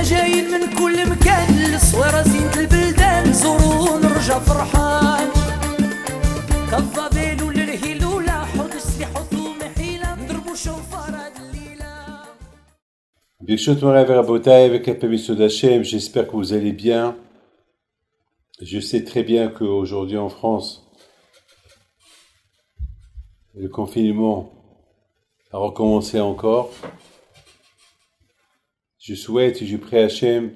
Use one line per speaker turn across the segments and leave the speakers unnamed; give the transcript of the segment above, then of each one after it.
حنا جايين من كل مكان للصويرة زينة البلدان نزورو ونرجع فرحان كالظبيل وللهيلولة حوض السلاح ومحيلة نضربو شوفار هاد الليلة.
Birshot Morav Rabotai, avec la permission d'Hachem, j'espère que vous allez bien. Je sais très bien qu'aujourd'hui en France, le confinement a recommencé encore. Je souhaite et je prie à Hachem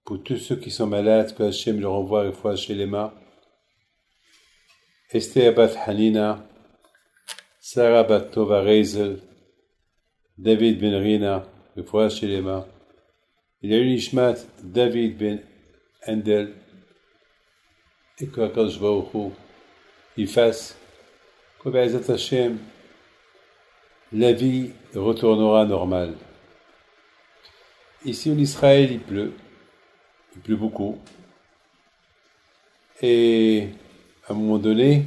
pour tous ceux qui sont malades, que Hachem leur envoie une fois chez les mains. Esther Bat Hanina, Sarah Bat Tova Reizel, David Ben Rina, une fois chez les mains. Il y a eu l'Ishmat David Ben Endel, et que Akadosh Baruch Hu il fasse que Be'ezat Hachem la vie retournera normale. Ici en Israël, il pleut beaucoup. Et à un moment donné,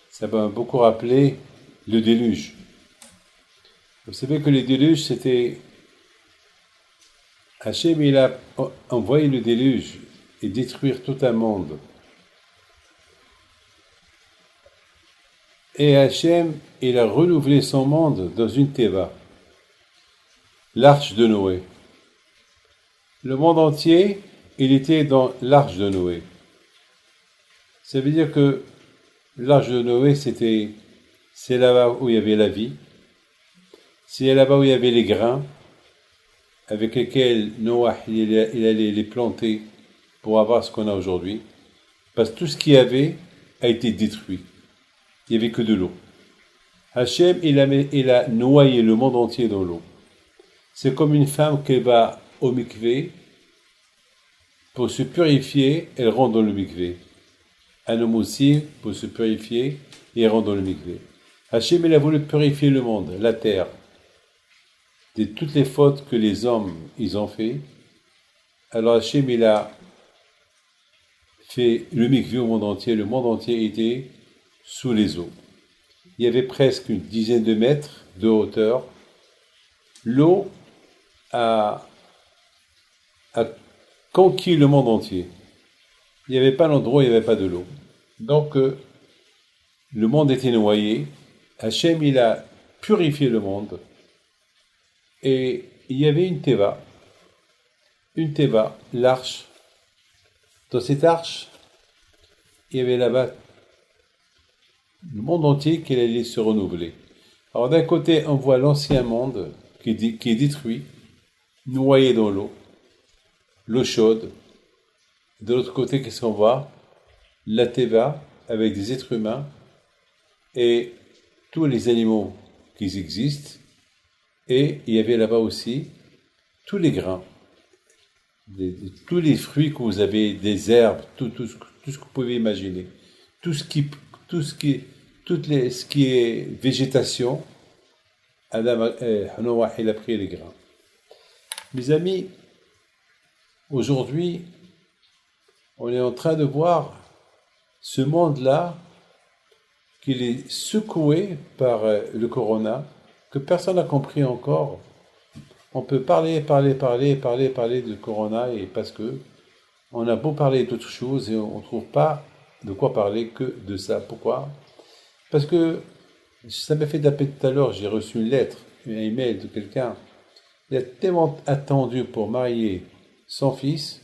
ça m'a beaucoup rappelé le déluge. Vous savez que le déluge, c'était... Hachem, il a envoyé le déluge et détruire tout un monde. Et Hachem, il a renouvelé son monde dans une teva. L'arche de Noé. Le monde entier, il était dans l'arche de Noé. Ça veut dire que l'arche de Noé, c'est là-bas où il y avait la vie. C'est là-bas où il y avait les grains avec lesquels Noé il allait les planter pour avoir ce qu'on a aujourd'hui. Parce que tout ce qu'il y avait a été détruit. Il n'y avait que de l'eau. Hachem, il a noyé le monde entier dans l'eau. C'est comme une femme qui va au mikvé, pour se purifier, elle rentre dans le mikvé. Un homme aussi, pour se purifier, il rentre dans le mikvé. Hachem, il a voulu purifier le monde, la terre, de toutes les fautes que les hommes, ils ont fait. Alors Hachem, il a fait le mikvé au monde entier. Le monde entier était sous les eaux. Il y avait presque une dizaine de mètres de hauteur. L'eau a conquis le monde entier. Il n'y avait pas d'endroit où il n'y avait pas de l'eau. Donc, le monde était noyé. Hachem, il a purifié le monde. Et il y avait une teva, l'arche. Dans cette arche, il y avait là-bas le monde entier qui allait se renouveler. Alors d'un côté, on voit l'ancien monde qui est détruit, noyé dans l'eau chaude. De l'autre côté, qu'est-ce qu'on voit? La teva avec des êtres humains et tous les animaux qui existent. Et il y avait là-bas aussi tous les grains, tous les fruits que vous avez, des herbes, tout ce que vous pouvez imaginer, tout ce qui est végétation. Adam, Noah, il a pris les grains. Mes amis, aujourd'hui, on est en train de voir ce monde-là qu'il est secoué par le corona, que personne n'a compris encore. On peut parler de corona, et parce que on a beau parler d'autres choses et on ne trouve pas de quoi parler que de ça. Pourquoi? Parce que ça m'a fait taper tout à l'heure, j'ai reçu une lettre, un email de quelqu'un. Il a tellement attendu pour marier son fils,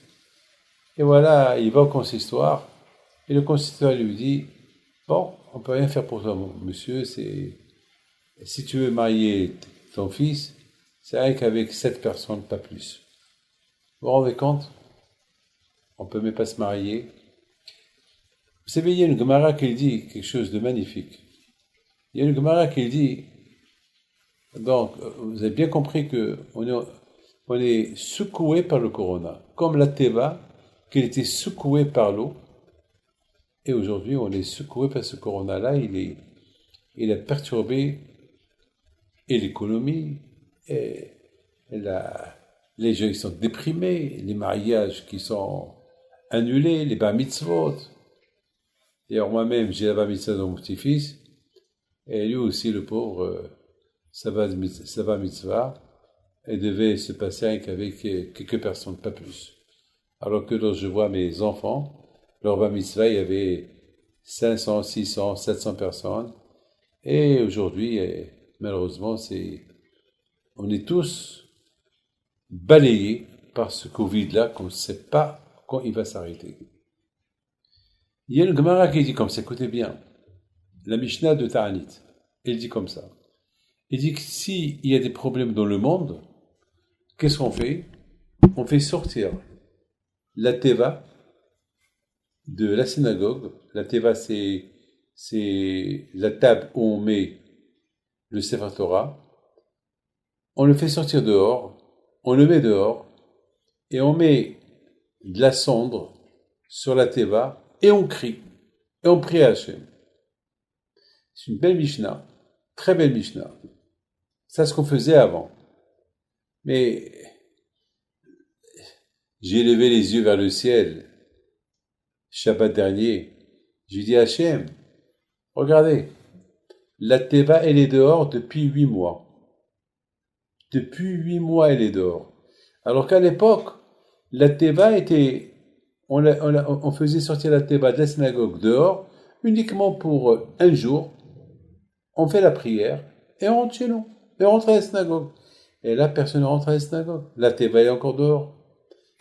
et voilà, il va au consistoire, et le consistoire lui dit, bon, on peut rien faire pour toi, monsieur, si tu veux marier ton fils, c'est vrai qu'avec 7 personnes, pas plus. Vous vous rendez compte? On ne peut même pas se marier. Vous savez, il y a une Gemara qui dit quelque chose de magnifique. Il y a une Gemara qui dit, donc, vous avez bien compris qu'on est secoué par le corona, comme la teva, qui était secouée par l'eau, et aujourd'hui on est secoué par ce corona-là, il a perturbé et l'économie, et les gens qui sont déprimés, les mariages qui sont annulés, les bar mitzvot. D'ailleurs, moi-même, j'ai la bar mitzvah de mon petit-fils, et lui aussi, le pauvre, sa bar mitzvah elle devait se passer avec quelques personnes, pas plus. Alors que lorsque je vois mes enfants, leur bar mitzvah, il y avait 500, 600, 700 personnes. Et aujourd'hui, malheureusement, on est tous balayés par ce Covid-là qu'on ne sait pas quand il va s'arrêter. Il y a une Gemara qui dit comme ça, écoutez bien, la Mishnah de Ta'anit, elle dit comme ça. Elle dit que s'il y a des problèmes dans le monde, qu'est-ce qu'on fait? On fait sortir la teva de la synagogue. La teva, c'est la table où on met le Sefer Torah. On le fait sortir dehors, on le met dehors, et on met de la cendre sur la teva, et on crie, et on prie à Hachem. C'est une belle Mishnah, très belle Mishnah. C'est ce qu'on faisait avant. Mais j'ai levé les yeux vers le ciel, Shabbat dernier, j'ai dit à Hachem, regardez, la teva, elle est dehors depuis 8 mois. Depuis 8 mois, elle est dehors. Alors qu'à l'époque, la teva était... On faisait sortir la teva de la synagogue dehors, uniquement pour un jour. On fait la prière, et on rentre chez nous. Et on rentre à la synagogue. Et là, personne ne rentre à la synagogue. La teva est encore dehors.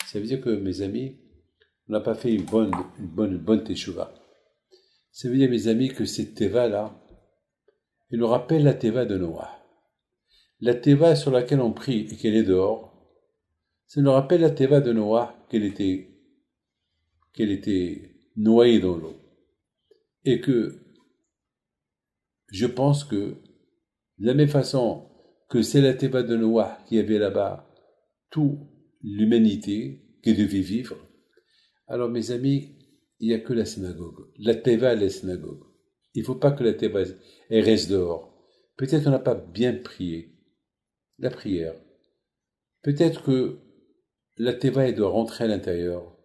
Ça veut dire que, mes amis, on n'a pas fait une bonne teshuva. Ça veut dire, mes amis, que cette teva-là, elle nous rappelle la teva de Noah. La teva sur laquelle on prie et qu'elle est dehors, ça nous rappelle la teva de Noah, qu'elle était noyée dans l'eau. Et que je pense que, de la même façon que c'est la teva de Noah qui avait là-bas toute l'humanité qui devait vivre, alors mes amis, il n'y a que la synagogue. La teva, la synagogue. Il ne faut pas que la teva elle reste dehors. Peut-être qu'on n'a pas bien prié la prière. Peut-être que la teva elle doit rentrer à l'intérieur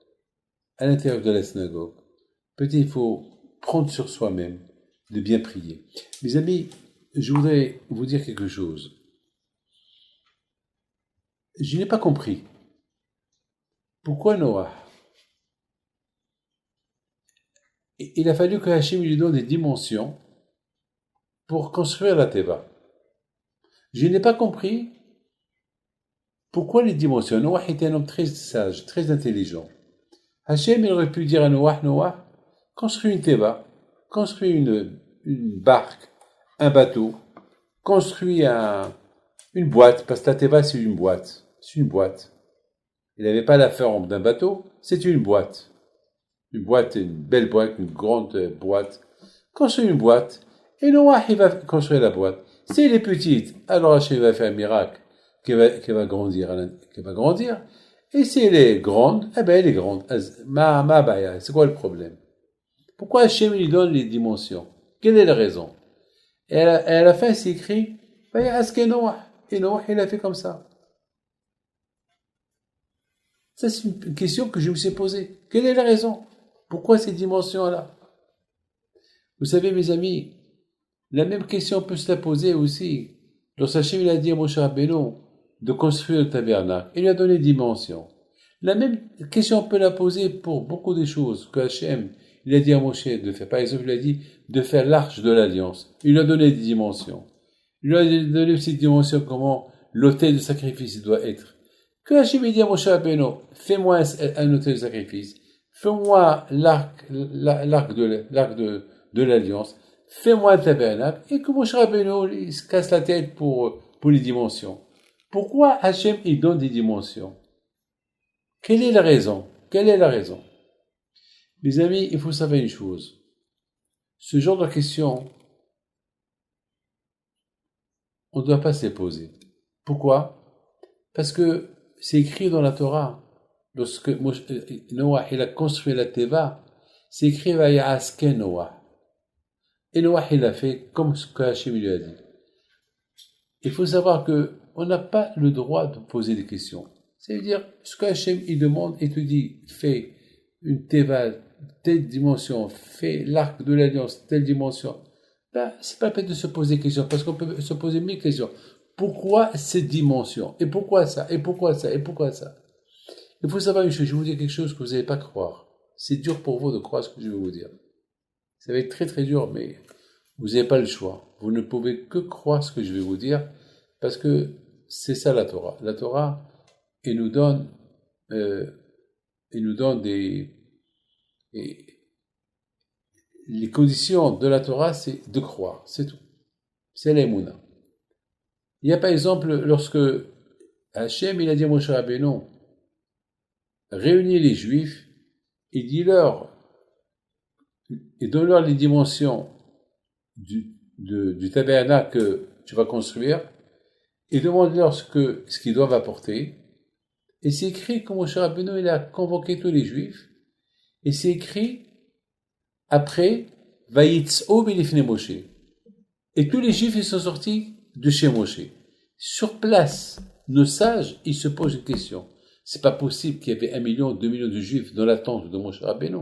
de la synagogue. Peut-être qu'il faut prendre sur soi-même de bien prier. Mes amis, je voudrais vous dire quelque chose. Je n'ai pas compris. Pourquoi Noah? Il a fallu que Hachem lui donne des dimensions pour construire la teva. Je n'ai pas compris pourquoi les dimensions. Noah était un homme très sage, très intelligent. Hachem, il aurait pu dire à Noah, construis une teva, construis une barque, un bateau, construis une boîte, parce que la teva c'est une boîte. C'est une boîte. Il n'avait pas la forme d'un bateau, c'est une boîte. Une boîte, une belle boîte, une grande boîte. Construis une boîte, et Noah, il va construire la boîte. Si elle est petite, alors Hachem va faire un miracle qui va grandir. Et si elle est grande, eh ben elle est grande. C'est quoi le problème? Pourquoi Hachem lui donne les dimensions? Quelle est la raison? Et à la fin, c'est écrit, et Noah, il a fait comme ça. Ça, c'est une question que je me suis posée. Quelle est la raison? Pourquoi ces dimensions-là? Vous savez, mes amis, la même question peut se la poser aussi. Lorsque Hachem il a dit à Moshe Rabbeinu de construire le tabernacle, il lui a donné des dimensions. La même question peut la poser pour beaucoup de choses que Hachem il a dit à Moshe de faire. Par exemple, il a dit de faire l'arche de l'alliance. Il lui a donné des dimensions. Il lui a donné ces dimensions, comment l'autel de sacrifice doit être. Que Hachem il dit à Moshe Rabbeinu, fais-moi un autel de sacrifice. Fais-moi l'arc de l'alliance. Fais-moi un tabernacle. Et que Moshe Rabbeinu il se casse la tête pour les dimensions. Pourquoi Hachem il donne des dimensions? Quelle est la raison? Mes amis, il faut savoir une chose. Ce genre de questions, on ne doit pas se les poser. Pourquoi? Parce que c'est écrit dans la Torah. Lorsque Noah il a construit la teva, c'est écrit Vayaske Noah. Et Noah il a fait comme ce que Hachem lui a dit. Il faut savoir que on n'a pas le droit de poser des questions. C'est-à-dire, ce que Hachem il demande, il te dit, fais une teva, telle dimension, fais l'arc de l'alliance, telle dimension. Ben, c'est pas la peine de se poser des questions, parce qu'on peut se poser 1000 questions. Pourquoi cette dimension? Et pourquoi ça? Et pourquoi ça? Et pourquoi ça? Il faut savoir une chose, je vais vous dire quelque chose que vous n'allez pas croire. C'est dur pour vous de croire ce que je vais vous dire. Ça va être très très dur, mais vous n'avez pas le choix. Vous ne pouvez que croire ce que je vais vous dire, parce que c'est ça la Torah. La Torah, elle nous donne les conditions de la Torah, c'est de croire, c'est tout. C'est l'émouna. Il y a par exemple, lorsque Hachem, il a dit à Moshe Rabbeinu, réunis les Juifs, et dis-leur, et donne-leur les dimensions du tabernacle que tu vas construire, et demande-leur ce qu'ils doivent apporter. Et c'est écrit que Moshe Rabbeinu, il a convoqué tous les Juifs, et c'est écrit après, Vayitz'o milifnei Moshe. Et tous les Juifs, ils sont sortis de chez Moshe. Sur place, nos sages, ils se posent une question. C'est pas possible qu'il y avait 1 million, 2 millions de Juifs dans la tente de Moshe Rabbeinu.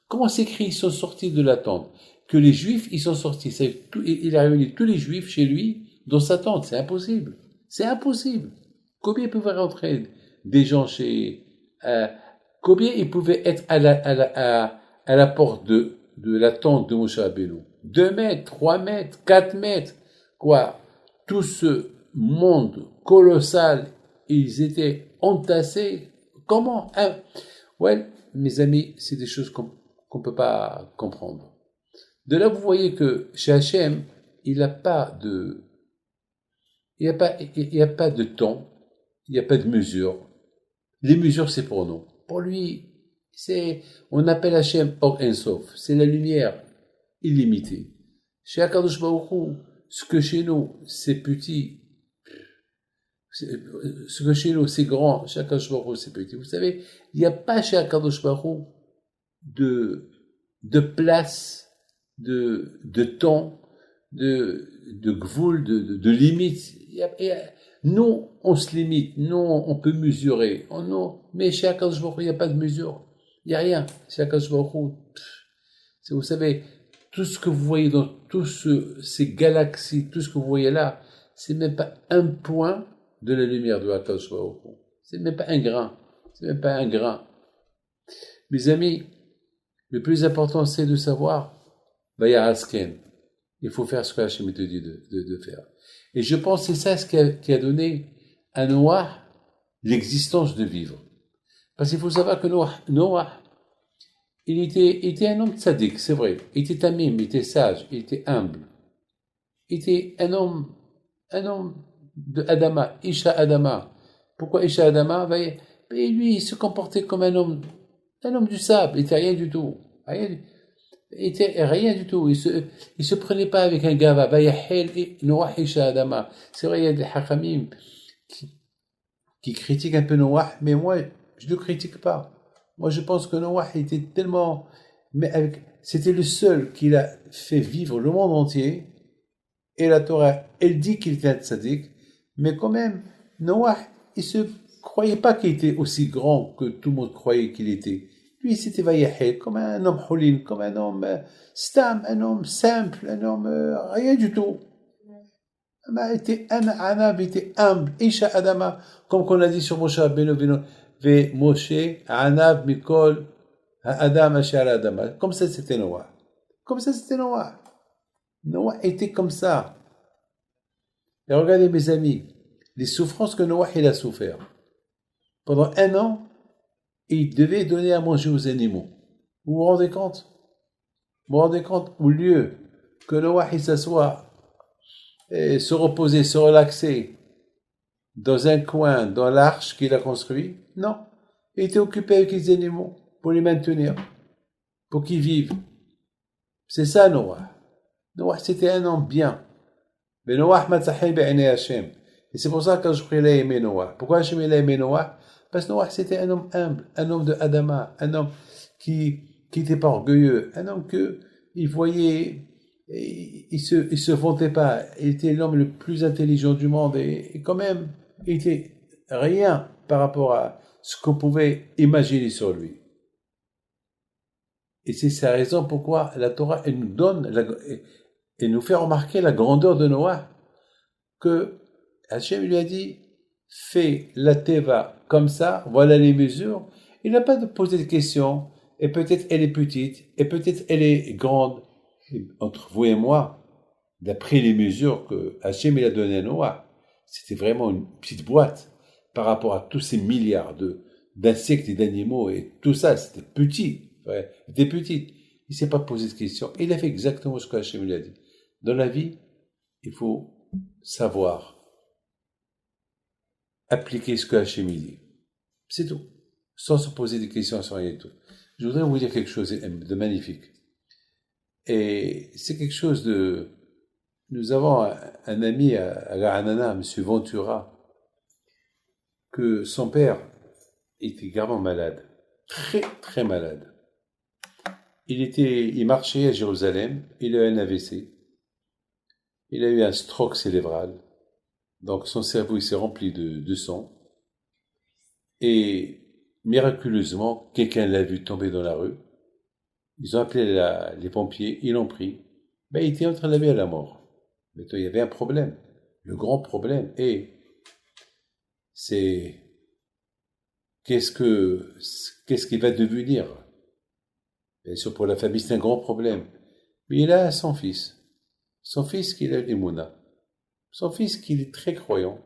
Comment c'est écrit, ils sont sortis de la tente? Que les Juifs, ils sont sortis. Il a réuni tous les Juifs chez lui, dans sa tente. C'est impossible. C'est impossible. Combien ils pouvaient rentrer des gens chez... combien ils pouvaient être à la porte de la tente de Moshe Rabbeinu? 2 mètres, 3 mètres, 4 mètres. Quoi? Tout ce monde colossal, ils étaient entassés. Comment? Ouais, mes amis, c'est des choses qu'on peut pas comprendre. De là, vous voyez que chez Hachem, il n'y a pas de temps, il n'y a pas de mesure. Les mesures, c'est pour nous. Pour lui, on appelle Hachem Or En Sof. C'est la lumière illimitée. Chez Akadosh Baruch Hu, ce que chez nous, c'est petit, ce que chez nous, c'est grand, chez Akadosh Baruch Hu, c'est petit. Vous savez, il n'y a pas chez Akadosh Baruch Hu de place, de temps, de gvoul, de limite. Nous, on se limite. Nous, on peut mesurer. Mais chez Akadosh Baruch Hu, il n'y a pas de mesure. Il n'y a rien. Chez Akadosh Baruch Hu, vous savez, tout ce que vous voyez dans tous ces galaxies, tout ce que vous voyez là, c'est même pas un point de la lumière de Akadosh Baruch Hu. C'est même pas un grain. C'est même pas un grain. Mes amis, le plus important, c'est de savoir, Vayarasken. Il faut faire ce que Hachem te dit de faire. Et je pense que c'est ça ce qui a donné à Noah l'existence de vivre. Parce qu'il faut savoir que Noah, il était un homme tzaddik, c'est vrai. Il était tamim, il était sage, il était humble. Il était un homme de Adama, Isha Adama. Pourquoi Isha Adama? Et lui, il se comportait comme un homme du sable, il était rien du tout. Il était rien du tout. Il se prenait pas avec un gava. Noah Isha Adama. C'est vrai, il y a des hachamim qui critiquent un peu Noah, mais moi, je ne le critique pas. Moi, je pense que Noah était tellement... c'était le seul qui a fait vivre le monde entier. Et la Torah, elle dit qu'il était un tzaddik. Mais quand même, Noah, il se croyait pas qu'il était aussi grand que tout le monde croyait qu'il était. Lui, c'était Vayahel, comme un homme holin, comme un homme stam, un homme simple, un homme rien du tout. Il était anab, il était humble. Isha Adama, comme qu'on a dit sur Moshe Rabbeinu, Ve Moshe anab mikol Adam Asher Adama. Comme ça, c'était Noah. Comme ça, c'était Noah. Noah était comme ça. Et regardez, mes amis, les souffrances que Noah il a souffert. Pendant 1 an, il devait donner à manger aux animaux. Vous vous rendez compte? Vous vous rendez compte? Au lieu que Noah il s'assoit et se reposer, se relaxer dans un coin, dans l'arche qu'il a construit, non. Il était occupé avec les animaux pour les maintenir, pour qu'ils vivent. C'est ça Noah. Noah c'était un homme bien. Mais Noah matzahi bi'inei Hashem. Et c'est pour ça que je prie aimé Noah. Pourquoi Hashem il a aimé Noah? Parce que Noah c'était un homme humble, un homme de Adama, un homme qui n'était pas orgueilleux, un homme que il voyait, il se vantait pas, il était l'homme le plus intelligent du monde et quand même il était rien par rapport à ce qu'on pouvait imaginer sur lui. Et c'est sa raison pourquoi la Torah elle nous donne, elle nous fait remarquer la grandeur de Noah, que Hachem lui a dit, fais la teva comme ça, voilà les mesures. Il n'a pas de poser de questions, et peut-être elle est petite, et peut-être elle est grande. Et entre vous et moi, d'après les mesures que Hachem il a donné à Noah, c'était vraiment une petite boîte par rapport à tous ces milliards d'insectes et d'animaux et tout ça, c'était petit, ouais, c'était petit. Il s'est pas posé de questions. Il a fait exactement ce que Hachem lui a dit. Dans la vie, il faut savoir appliquer ce que Hachem dit. C'est tout. Sans se poser des questions, sans rien du tout. Je voudrais vous dire quelque chose de magnifique. Et c'est quelque chose de... Nous avons un ami à Granana, M. Ventura, que son père était gravement malade. Très, très malade. Il marchait à Jérusalem, il a eu un AVC, il a eu un stroke cérébral, donc son cerveau il s'est rempli de sang, et miraculeusement, quelqu'un l'a vu tomber dans la rue, ils ont appelé les pompiers, ils l'ont pris, ben, il était en train de la vie à la mort. Mais il y avait un problème, le grand problème, et c'est qu'est-ce qu'il va devenir? Bien sûr, pour la famille, c'est un grand problème. Mais il a son fils. Son fils qui a l'Emouna. Son fils qui est très croyant.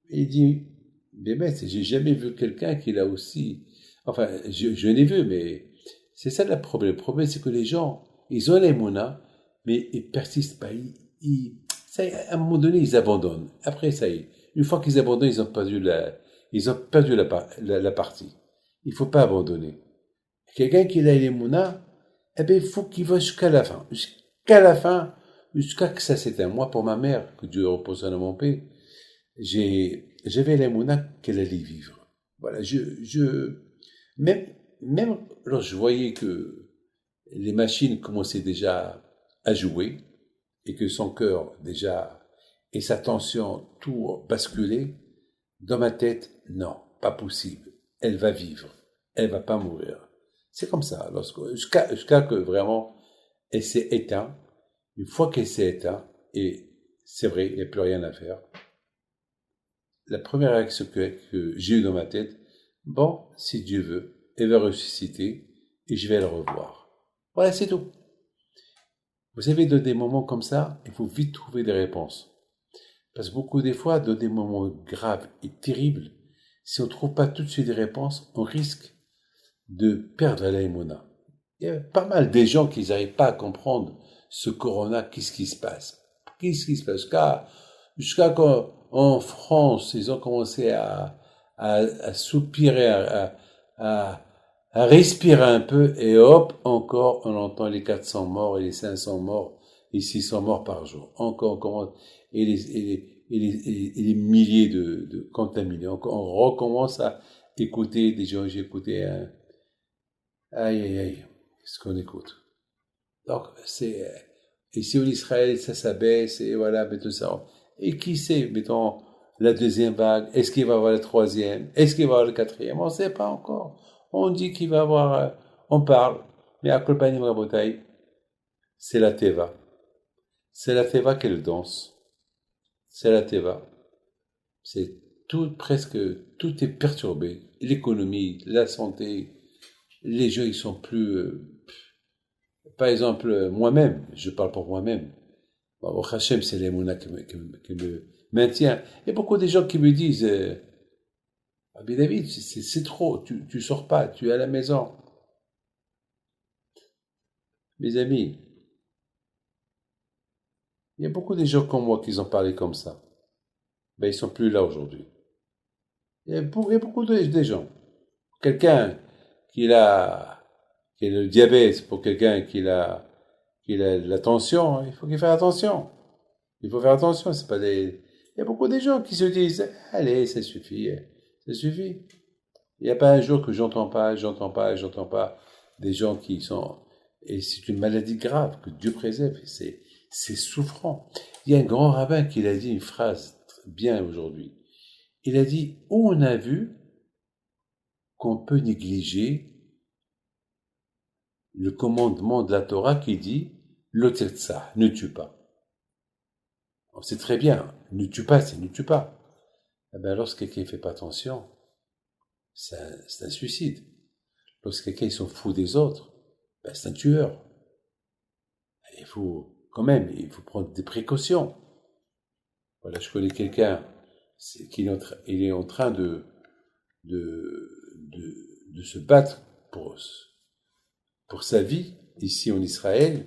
Et il dit, mais j'ai jamais vu quelqu'un qui l'a aussi... Enfin, je l'ai vu, mais c'est ça le problème. Le problème, c'est que les gens, ils ont l'Emouna, mais ils persistent pas. Ça, à un moment donné, ils abandonnent. Après, ça y est. Une fois qu'ils abandonnent, ils ont perdu la partie. Il faut pas abandonner. Quelqu'un qui a l'Emouna, eh bien, il faut qu'il va jusqu'à la fin. Jusqu'à la fin, jusqu'à que ça s'éteint. Moi, pour ma mère, que Dieu repose dans mon paix, j'avais l'Emouna qu'elle allait vivre. Voilà, même lorsque je voyais que les machines commençaient déjà à jouer, et que son cœur déjà, et sa tension, tout basculait, dans ma tête, non, pas possible. Elle va vivre. Elle va pas mourir. C'est comme ça, jusqu'à que vraiment, elle s'est éteinte. Une fois qu'elle s'est éteinte, et c'est vrai, il n'y a plus rien à faire, la première réaction que j'ai eue dans ma tête, bon, si Dieu veut, elle va ressusciter, et je vais la revoir. Voilà, c'est tout. Vous savez, dans des moments comme ça, il faut vite trouver des réponses. Parce que beaucoup des fois, dans des moments graves et terribles, si on ne trouve pas tout de suite des réponses, on risque de perdre l'aïmouna. Il y a pas mal de gens qui n'arrivent pas à comprendre ce corona, qu'est-ce qui se passe. Qu'est-ce qui se passe? Jusqu'à qu'en France, ils ont commencé à soupirer, à respirer un peu, et hop, encore, on entend les 400 morts et les 500 morts et 600 morts par jour. Encore, et les milliers de contaminés. On recommence à écouter des gens. J'ai écouté un... Aïe, aïe, aïe, ce qu'on écoute. Donc, ici en Israël, ça s'abaisse, et voilà, mais tout ça. Et qui sait, mettons, la deuxième vague, est-ce qu'il va y avoir la troisième? Est-ce qu'il va y avoir le quatrième? On ne sait pas encore. On dit qu'il va y avoir, on parle, mais à Kolpanim Rabotai, c'est la Teva. C'est la Teva qu'elle danse. C'est la Teva. C'est tout, presque, tout est perturbé. L'économie, la santé, les gens, ils sont plus, par exemple, moi-même, je parle pour moi-même. Bon, Hachem, c'est l'Emouna qui me maintient. Il y a beaucoup de gens qui me disent, ah, mais David, c'est trop, tu sors pas, tu es à la maison. Mes amis, il y a beaucoup de gens comme moi qui ont parlé comme ça. Ben, ils sont plus là aujourd'hui. Il y a beaucoup de gens. Quelqu'un qui a le diabète, pour quelqu'un qui a la tension, il faut qu'il fasse attention. Il faut faire attention, c'est pas des... Il y a beaucoup de gens qui se disent, allez, ça suffit. Il n'y a pas un jour que j'entends pas des gens qui sont... Et c'est une maladie grave, que Dieu préserve, c'est souffrant. Il y a un grand rabbin qui a dit une phrase bien aujourd'hui. Il a dit, où on a vu qu'on peut négliger le commandement de la Torah qui dit, l'otetsa, ne tue pas. On sait très bien, ne tue pas, c'est ne tue pas. Eh bien, lorsque quelqu'un ne fait pas attention, c'est un suicide. Lorsque quelqu'un s'en fout des autres, ben, c'est un tueur. Il faut, quand même, il faut prendre des précautions. Voilà, je connais quelqu'un il est en train de se battre pour sa vie ici en Israël.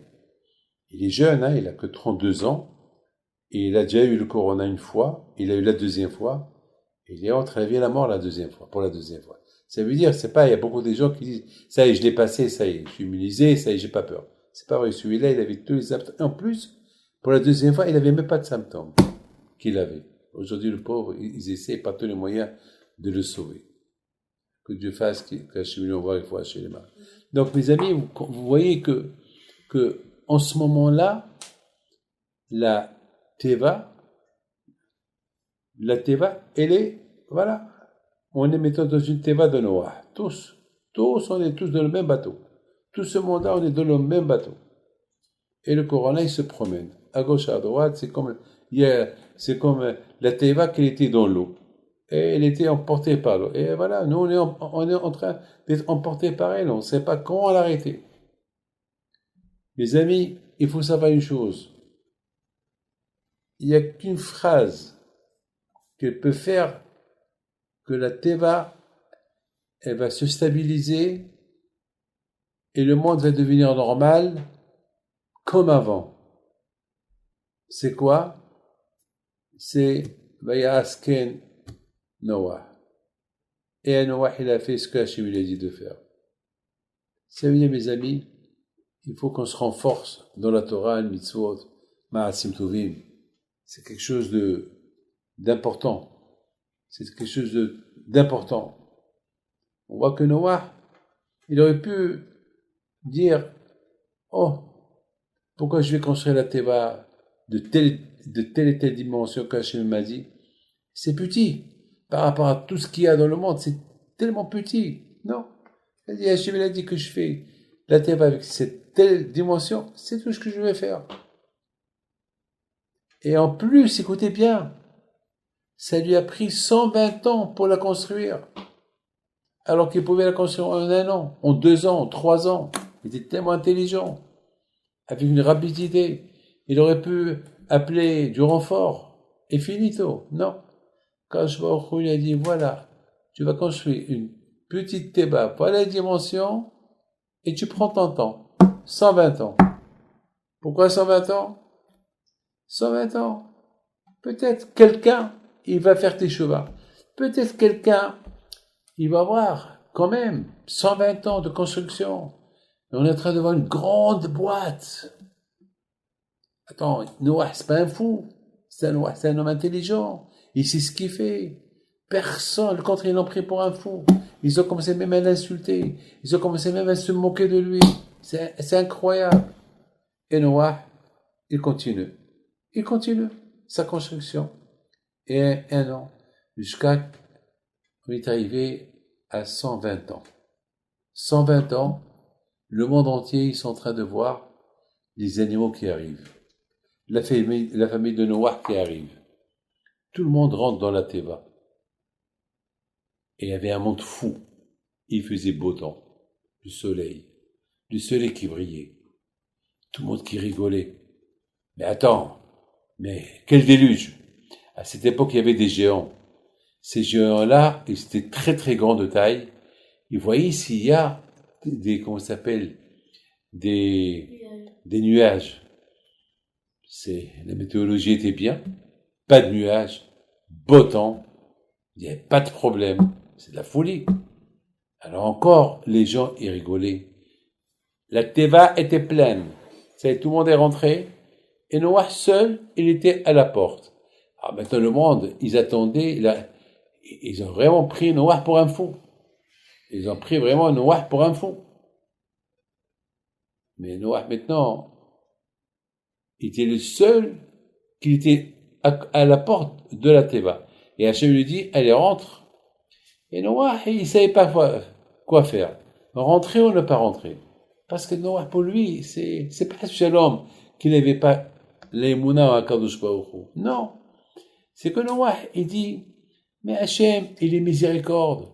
Il est jeune, hein, il a que 32 ans, et il a déjà eu le corona une fois, il a eu la deuxième fois, et il est entre la vie et la mort pour la deuxième fois. Ça veut dire, c'est pas, il y a beaucoup de gens qui disent, ça y est, je l'ai passé, ça y est, je suis immunisé, ça y est, j'ai pas peur. C'est pas vrai, celui-là, il avait tous les symptômes. En plus, pour la deuxième fois, il avait même pas de symptômes qu'il avait. Aujourd'hui, le pauvre, ils essaient par tous les moyens de le sauver. Que Dieu fasse qu'Hachem envoie une fois chez les mains. Donc, mes amis, vous voyez que en ce moment-là, la Teva, elle est, voilà, on est maintenant dans une Teva de Noah. Tous, on est tous dans le même bateau. Tout ce monde-là, on est dans le même bateau. Et le Corona, il se promène. À gauche, à droite, c'est comme la Teva qui était dans l'eau. Et elle était emportée par l'eau. Et voilà, nous, on est en train d'être emportés par elle. On ne sait pas comment l'arrêter. Mes amis, il faut savoir une chose. Il n'y a qu'une phrase qu'elle peut faire que la Teva, elle va se stabiliser et le monde va devenir normal comme avant. C'est quoi? C'est Vayasken Noah. Et Noah, il a fait ce qu'Hachem lui a dit de faire. Ça veut dire, mes amis, il faut qu'on se renforce dans la Torah, le mitzvot, Ma'asim Tovim. C'est quelque chose d'important. C'est quelque chose d'important. On voit que Noah, il aurait pu dire, oh, pourquoi je vais construire la Teva de telle et telle dimension qu'Hachem m'a dit? C'est petit. Par rapport à tout ce qu'il y a dans le monde, c'est tellement petit. Non. Hachem a dit que je fais la Teva avec cette telle dimension, c'est tout ce que je vais faire. Et en plus, écoutez bien, ça lui a pris 120 ans pour la construire. Alors qu'il pouvait la construire en 1 an, en 2 ans, en 3 ans. Il était tellement intelligent, avec une rapidité. Il aurait pu appeler du renfort. Et finito. Non. Quand je vois il a dit, voilà, tu vas construire une petite Teva, voilà la dimension, et tu prends ton temps. 120 ans. Pourquoi 120 ans? 120 ans. Peut-être quelqu'un, il va faire tes chevaux. Peut-être quelqu'un, il va avoir quand même 120 ans de construction. Et on est en train de voir une grande boîte. Attends, Noah, c'est pas un fou. C'est un homme intelligent. Il sait ce qu'il fait. Personne, le contraire, ils l'ont pris pour un fou. Ils ont commencé même à l'insulter. Ils ont commencé même à se moquer de lui. C'est incroyable. Et Noah, il continue. Il continue sa construction. Et 1 an, jusqu'à on est arrivé à 120 ans. 120 ans, le monde entier, ils sont en train de voir les animaux qui arrivent. La famille de Noah qui arrive. Tout le monde rentre dans la Teva. Et il y avait un monde fou. Il faisait beau temps. Du soleil qui brillait. Tout le monde qui rigolait. Mais attends, mais quel déluge! À cette époque, il y avait des géants. Ces géants-là, ils étaient très très grands de taille. Ils voyaient s'il y a comment ça s'appelle, des nuages. La météorologie était bien. Pas de nuages. Beau temps. Il n'y avait pas de problème. C'est de la folie. Alors encore, les gens, ils rigolaient. La Teva était pleine. Tout le monde est rentré. Et Noah seul, il était à la porte. Alors maintenant, le monde, ils attendaient. Ils ont vraiment pris Noah pour un fou. Ils ont pris vraiment Noah pour un fou. Mais Noah, maintenant, il était le seul qui était à la porte de la Teva. Et Hachem lui dit, allez, rentre. Et Noah, il savait pas quoi faire. Rentrer ou ne pas rentrer. Parce que Noah, pour lui, c'est pas Shalom qu'il n'avait pas les mouna à Kadosh Baruch Hu. Non. C'est que Noah, il dit, mais Hachem, il est miséricorde.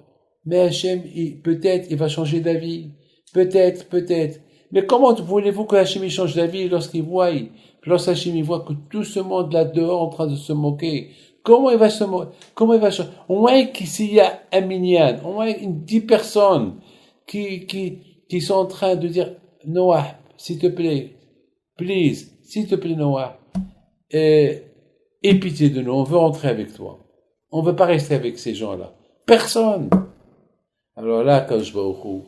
Mais Hachem, peut-être, il va changer d'avis. Peut-être, peut-être. Mais comment voulez-vous que Hachem il change d'avis lorsqu'Hachem il voit que tout ce monde là dehors en train de se moquer? Comment il va se moquer? Comment il va changer? Au moins s'il y a un minyan, au moins 10 personnes qui sont en train de dire, Noah, s'il te plaît, please, s'il te plaît, Noah, aie pitié de nous, on veut rentrer avec toi. On ne veut pas rester avec ces gens-là. Personne. Alors là, quand je vais au Hu,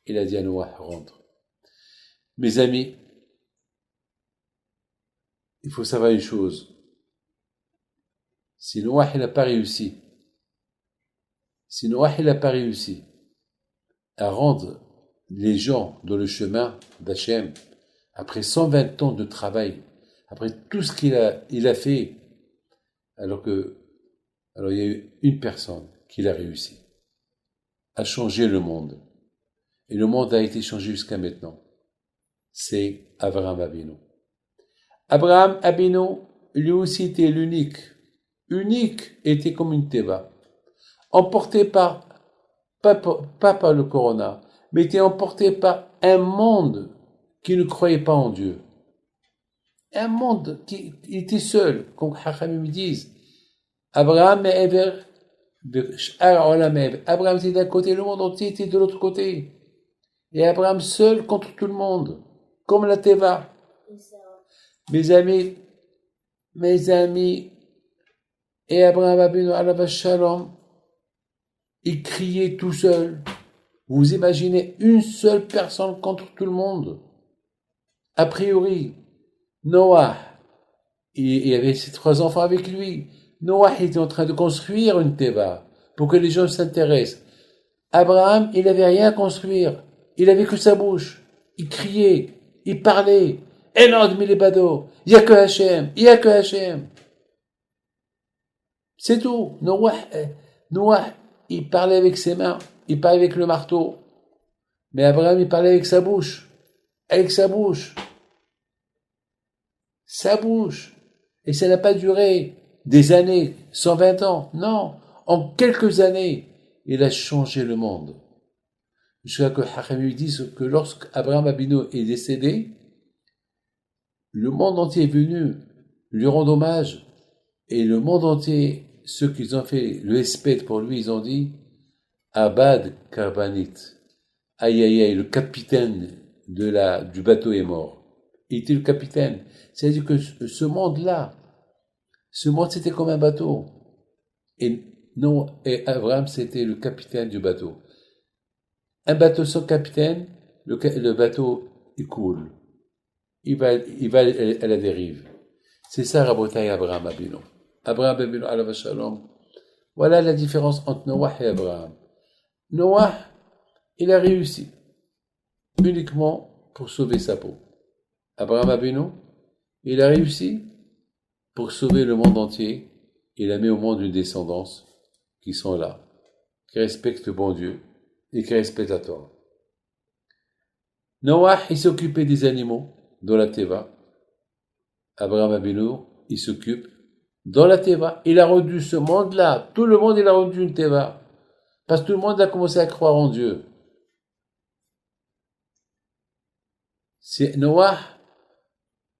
il a dit à Noah, rentre. Mes amis, il faut savoir une chose. Si Noah n'a pas réussi à rendre les gens dans le chemin d'Hachem, après 120 ans de travail, après tout ce qu'il a fait, alors il y a eu une personne qui l'a réussi à changer le monde. Et le monde a été changé jusqu'à maintenant. C'est Abraham Abinu. Abraham Abinu, lui aussi était l'unique. Unique, était comme une teva. Emporté pas par le corona, mais était emporté par un monde qui ne croyait pas en Dieu. Un monde qui était seul, comme Hachamim disent. Abraham était d'un côté, le monde entier était de l'autre côté. Et Abraham seul contre tout le monde, comme la Teva. Mes amis, et Abraham Abinu alav shalom, il criait tout seul. Vous imaginez une seule personne contre tout le monde. A priori, Noah, il y avait ses 3 enfants avec lui. Noah était en train de construire une teva pour que les gens s'intéressent. Abraham, il n'avait rien à construire. Il avait que sa bouche. Il criait, il parlait. Enod milibado. Il n'y a que Hachem. C'est tout. Noah, il parlait avec ses mains. Il parlait avec le marteau. Mais Abraham, il parlait avec sa bouche. Sa bouche. Et ça n'a pas duré des années, 120 ans. Non. En quelques années, il a changé le monde. Jusqu'à que Hachamim dise que lorsque Abraham Abinu est décédé, le monde entier est venu lui rendre hommage. Et le monde entier, ceux qui ont fait le hesped pour lui, ils ont dit Abad Karbanit. Aïe aïe aïe, le capitaine du bateau est mort. Il était le capitaine. C'est-à-dire que ce monde-là, c'était comme un bateau. Et Abraham, c'était le capitaine du bateau. Un bateau sans capitaine, le bateau, il coule. Il va à la dérive. C'est ça, Rabotai Abraham Abinu. Abraham Abinu, alav shalom. Voilà la différence entre Noah et Abraham. Noah, il a réussi uniquement pour sauver sa peau. Abraham Abinu, il a réussi pour sauver le monde entier. Il a mis au monde une descendance qui sont là, qui respectent le bon Dieu et qui respectent la Torah. Noah, il s'occupait des animaux dans la Teva. Abraham Abinu, il s'occupe dans la Teva. Il a rendu ce monde-là, tout le monde, il a rendu une Teva. Parce que tout le monde a commencé à croire en Dieu. C'est Noah,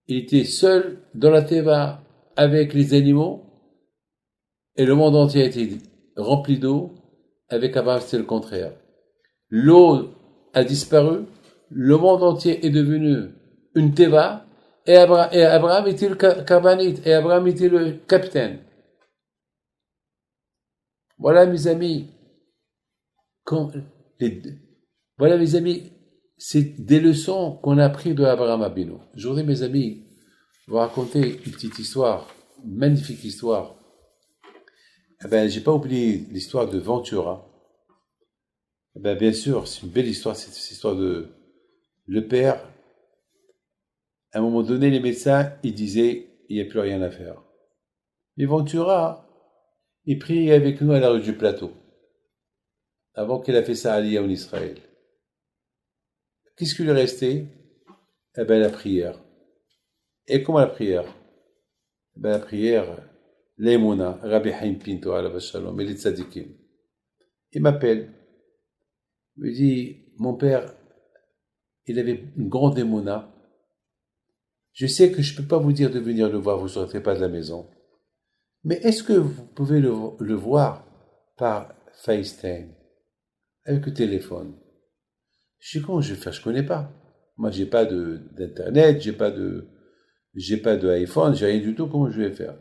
il était seul dans la Teva avec les animaux et le monde entier a été rempli d'eau. Avec Abraham, c'est le contraire. L'eau a disparu, le monde entier est devenu une Teva et Abraham était le Karbanite et Abraham était le capitaine. Voilà mes amis, c'est des leçons qu'on a apprises de Abraham Abinu. Je voudrais, mes amis, vous raconter une petite histoire, une magnifique histoire. J'ai pas oublié l'histoire de Ventura. Bien sûr, c'est une belle histoire, cette histoire de le père. À un moment donné, les médecins, ils disaient, il n'y a plus rien à faire. Mais Ventura, il priait avec nous à la rue du Plateau, avant qu'il a fait sa aliyah en Israël. Qu'est-ce qui lui restait? La prière. Et comment la prière? Ben, la prière, l'Emouna, Rabbi Haim Pinto, alav shalom, et les tzadikim. Il m'appelle. Il me dit, mon père, il avait une grande Emouna. Je sais que je ne peux pas vous dire de venir le voir, vous ne sortirez pas de la maison. Mais est-ce que vous pouvez le voir par FaceTime, avec le téléphone? Je dis, comment je vais faire? Je ne connais pas. Moi, j'ai pas d'internet, j'ai pas de iPhone, j'ai rien du tout. Comment je vais faire?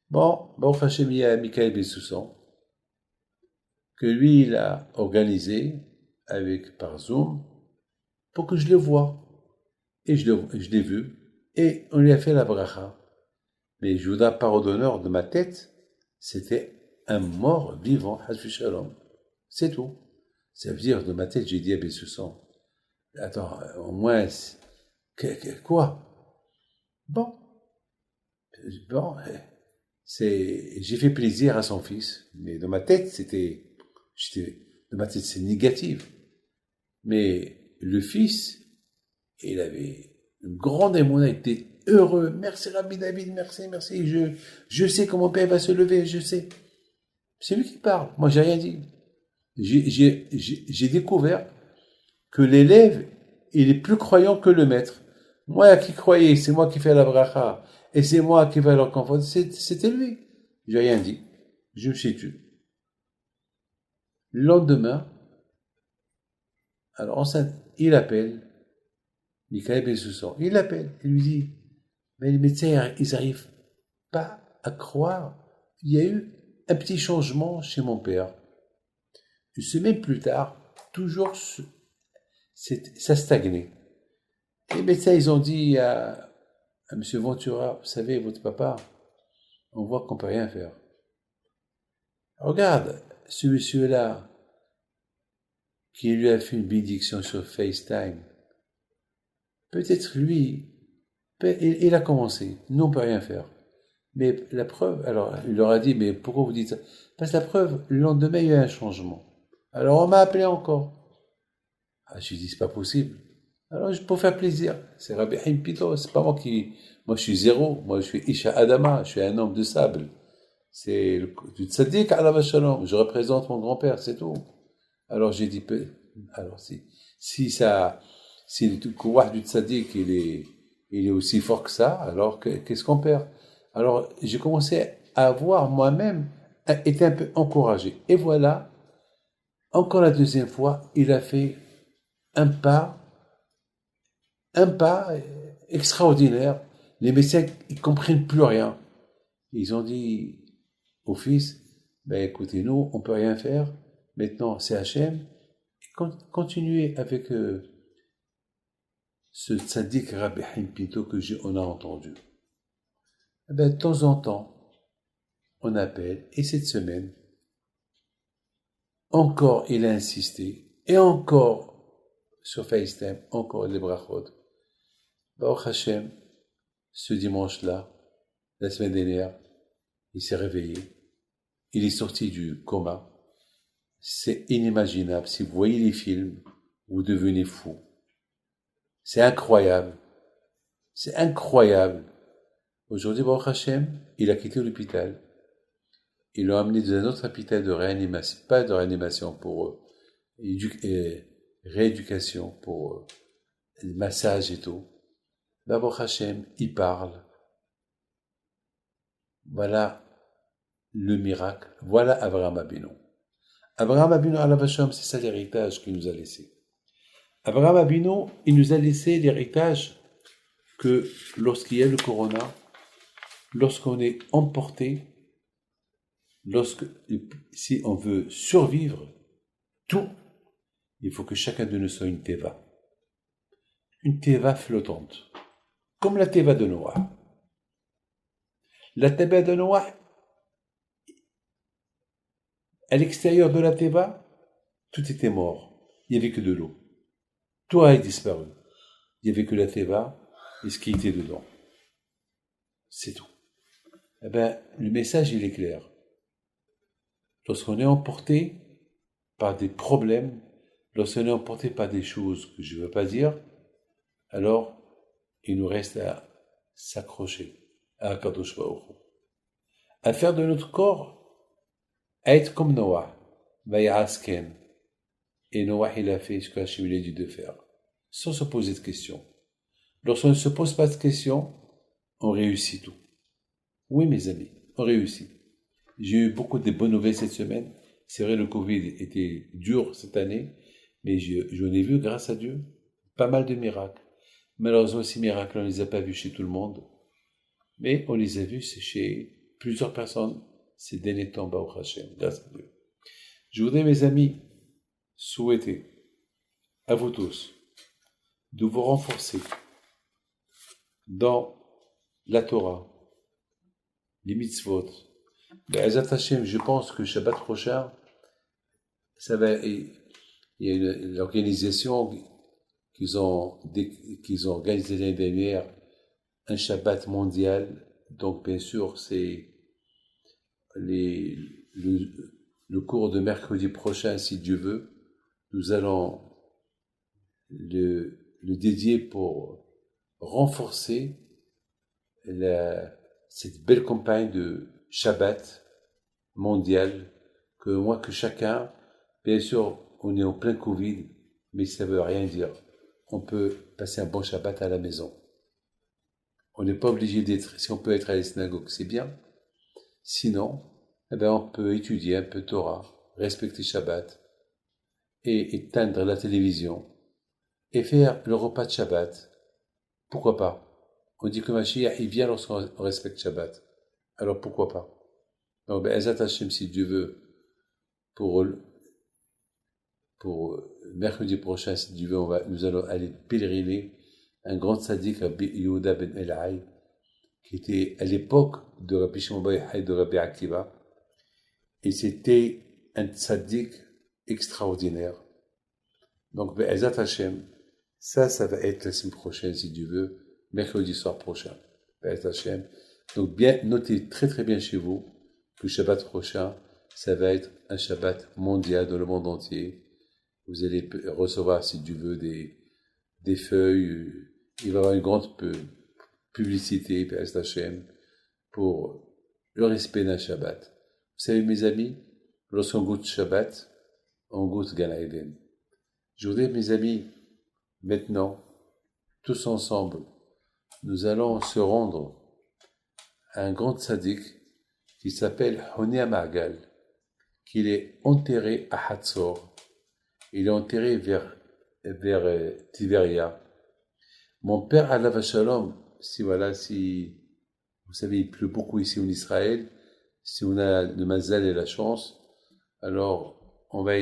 Bon, Hashem, il y a Michael Bessoussan, que lui, il a organisé par Zoom pour que je le voie. Et je l'ai vu, et on lui a fait la bracha. Mais je vous donne parole d'honneur de ma tête, c'était un mort vivant, Hasbi Shalom. C'est tout. Ça veut dire, de ma tête, j'ai dit à Bessoussan, attends, au moins, quoi? Bon, j'ai fait plaisir à son fils, mais dans ma tête, dans ma tête, c'est négatif. Mais le fils, il avait une grande émotion, il était heureux. Merci Rabbi David, merci. Je sais que mon père va se lever, je sais. C'est lui qui parle, moi j'ai rien dit. J'ai découvert que l'élève, il est plus croyant que le maître. Moi qui croyais, c'est moi qui fais la bracha, et c'est moi qui vais leur conforter, c'était lui. J'ai rien dit. Je me suis tué. Le lendemain, alors il appelle Michael Bessoussan. Il l'appelle, il lui dit, mais les médecins, ils n'arrivent pas à croire. Il y a eu un petit changement chez mon père. Une semaine plus tard, toujours ça stagnait. Les médecins, ils ont dit à M. Ventura, vous savez, votre papa, on voit qu'on ne peut rien faire. Regarde, ce monsieur-là, qui lui a fait une bénédiction sur FaceTime, peut-être lui, il a commencé, nous on ne peut rien faire. Mais la preuve, alors il leur a dit, mais pourquoi vous dites ça? Parce que la preuve, le lendemain, il y a eu un changement. Alors on m'a appelé encore. Je lui ai dit, c'est pas possible. Alors pour faire plaisir, c'est Rabbi Haim Pito, c'est pas moi je suis zéro, moi je suis Isha Adama, je suis un homme de sable. C'est du tzaddik alav shalom, je représente mon grand-père, c'est tout. Alors j'ai dit, alors si le kouah du tzaddik, il est aussi fort que ça, alors qu'est-ce qu'on perd? Alors j'ai commencé à avoir moi-même été un peu encouragé. Et voilà, encore la deuxième fois, il a fait un pas extraordinaire. Les médecins, ils comprennent plus rien. Ils ont dit au fils, ben écoutez, nous, on peut rien faire. Maintenant, c'est Hachem. Continuez avec ce tzaddik Rabbi Haim Pinto on a entendu. Ben, de temps en temps, on appelle, et cette semaine, encore il a insisté, et encore sur FaceTime, encore les brachot. Baruch Hashem, ce dimanche-là, la semaine dernière, il s'est réveillé, il est sorti du coma. C'est inimaginable. Si vous voyez les films, vous devenez fou. C'est incroyable. C'est incroyable. Aujourd'hui, Baruch Hashem, il a quitté l'hôpital. Ils l'ont amené dans un autre hôpital de réanimation, pas de réanimation, pour rééducation, pour le massage et tout. Baruch Hashem, il parle. Voilà le miracle. Voilà Abraham Abinu. Abraham Abinu alav shalom, c'est ça l'héritage qu'il nous a laissé. Abraham Abinu, il nous a laissé l'héritage que lorsqu'il y a le corona, lorsqu'on est emporté, si on veut survivre, tout, il faut que chacun de nous soit une teva. Une teva flottante. Comme la teva de Noah. La teva de Noah, à l'extérieur de la teva, tout était mort. Il n'y avait que de l'eau. Tout a disparu. Il n'y avait que la teva et ce qui était dedans. C'est tout. Eh bien, le message, il est clair. Lorsqu'on est emporté par des problèmes, lorsqu'on est emporté par des choses que je ne veux pas dire, alors il nous reste à s'accrocher à Akadosh Baruch Hu, à faire de notre corps, à être comme Noah, Vayasken. Et Noah, il a fait ce qu'Hachem lui a dit de faire, sans se poser de questions. Lorsqu'on ne se pose pas de questions, on réussit tout. Oui, mes amis, on réussit. J'ai eu beaucoup de bonnes nouvelles cette semaine. C'est vrai, le Covid était dur cette année, mais j'en ai vu, grâce à Dieu, pas mal de miracles. Malheureusement, ces miracles, on ne les a pas vus chez tout le monde, mais on les a vus chez plusieurs personnes ces derniers temps, Baruch Hashem, grâce à Dieu. Je voudrais, mes amis, souhaiter à vous tous de vous renforcer dans la Torah, les mitzvot. Be'ezat Hashem, je pense que Shabbat prochain, il y a l'organisation qu'ils ont organisée l'année dernière, un Shabbat mondial. Donc, bien sûr, c'est le cours de mercredi prochain, si Dieu veut. Nous allons le dédier pour renforcer cette belle campagne de Shabbat mondial, que chacun, bien sûr, on est en plein Covid, mais ça ne veut rien dire. On peut passer un bon Shabbat à la maison. On n'est pas obligé d'être, si on peut être à la synagogue, c'est bien. Sinon, on peut étudier un peu Torah, respecter Shabbat, et éteindre la télévision, et faire le repas de Shabbat. Pourquoi pas? On dit que Mashiach, il vient lorsqu'on respecte Shabbat. Alors pourquoi pas? Donc, Ezat Hashem, si Dieu veut, pour mercredi prochain, si Dieu veut, nous allons aller pèleriner un grand tzaddik, Rabbi Yehuda ben Elhaï, qui était à l'époque de Rabbi Shimon bar Yochai de Rabbi Akiva, et c'était un tzaddik extraordinaire. Donc, Ezat Hashem, ça va être la semaine prochaine, si Dieu veut, mercredi soir prochain. Ezat Hashem. Donc, bien, notez très très bien chez vous que le Shabbat prochain, ça va être un Shabbat mondial dans le monde entier. Vous allez recevoir, si Dieu veut, des feuilles. Il va y avoir une grande publicité, Ezat Hashem, pour le respect d'un Shabbat. Vous savez, mes amis, lorsqu'on goûte Shabbat, on goûte Gan Eden. Je voudrais, mes amis, maintenant, tous ensemble, nous allons se rendre à un grand tzaddik qui s'appelle Honi HaMa'agal, qui est enterré à Hatzor. Il est enterré vers Tiberia. Mon père, Alav Shalom, si vous savez, il pleut beaucoup ici en Israël, si on a le mazal et la chance, alors on va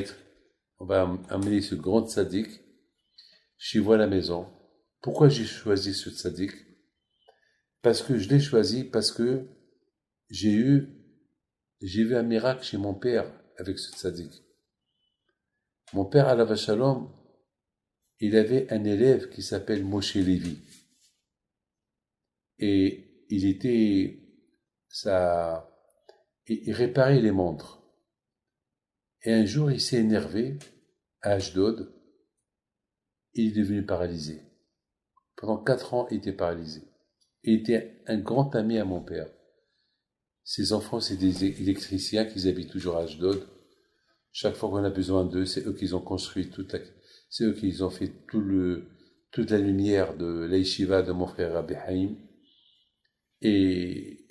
amener ce grand tzaddik chez vous à la maison. Pourquoi j'ai choisi ce tzaddik? Parce que je l'ai choisi, parce que j'ai vu un miracle chez mon père avec ce tzaddik. Mon père, Alav Shalom, il avait un élève qui s'appelle Moshe Levi. Et il réparait les montres. Et un jour, il s'est énervé à Ashdod. Il est devenu paralysé. Pendant 4 ans, il était paralysé. Il était un grand ami à mon père. Ses enfants, c'est des électriciens qui habitent toujours à Ashdod. Chaque fois qu'on a besoin d'eux, c'est eux qui ont construit c'est eux qui ont fait toute la lumière de l'Aïshiva de mon frère Rabbi Haïm. Et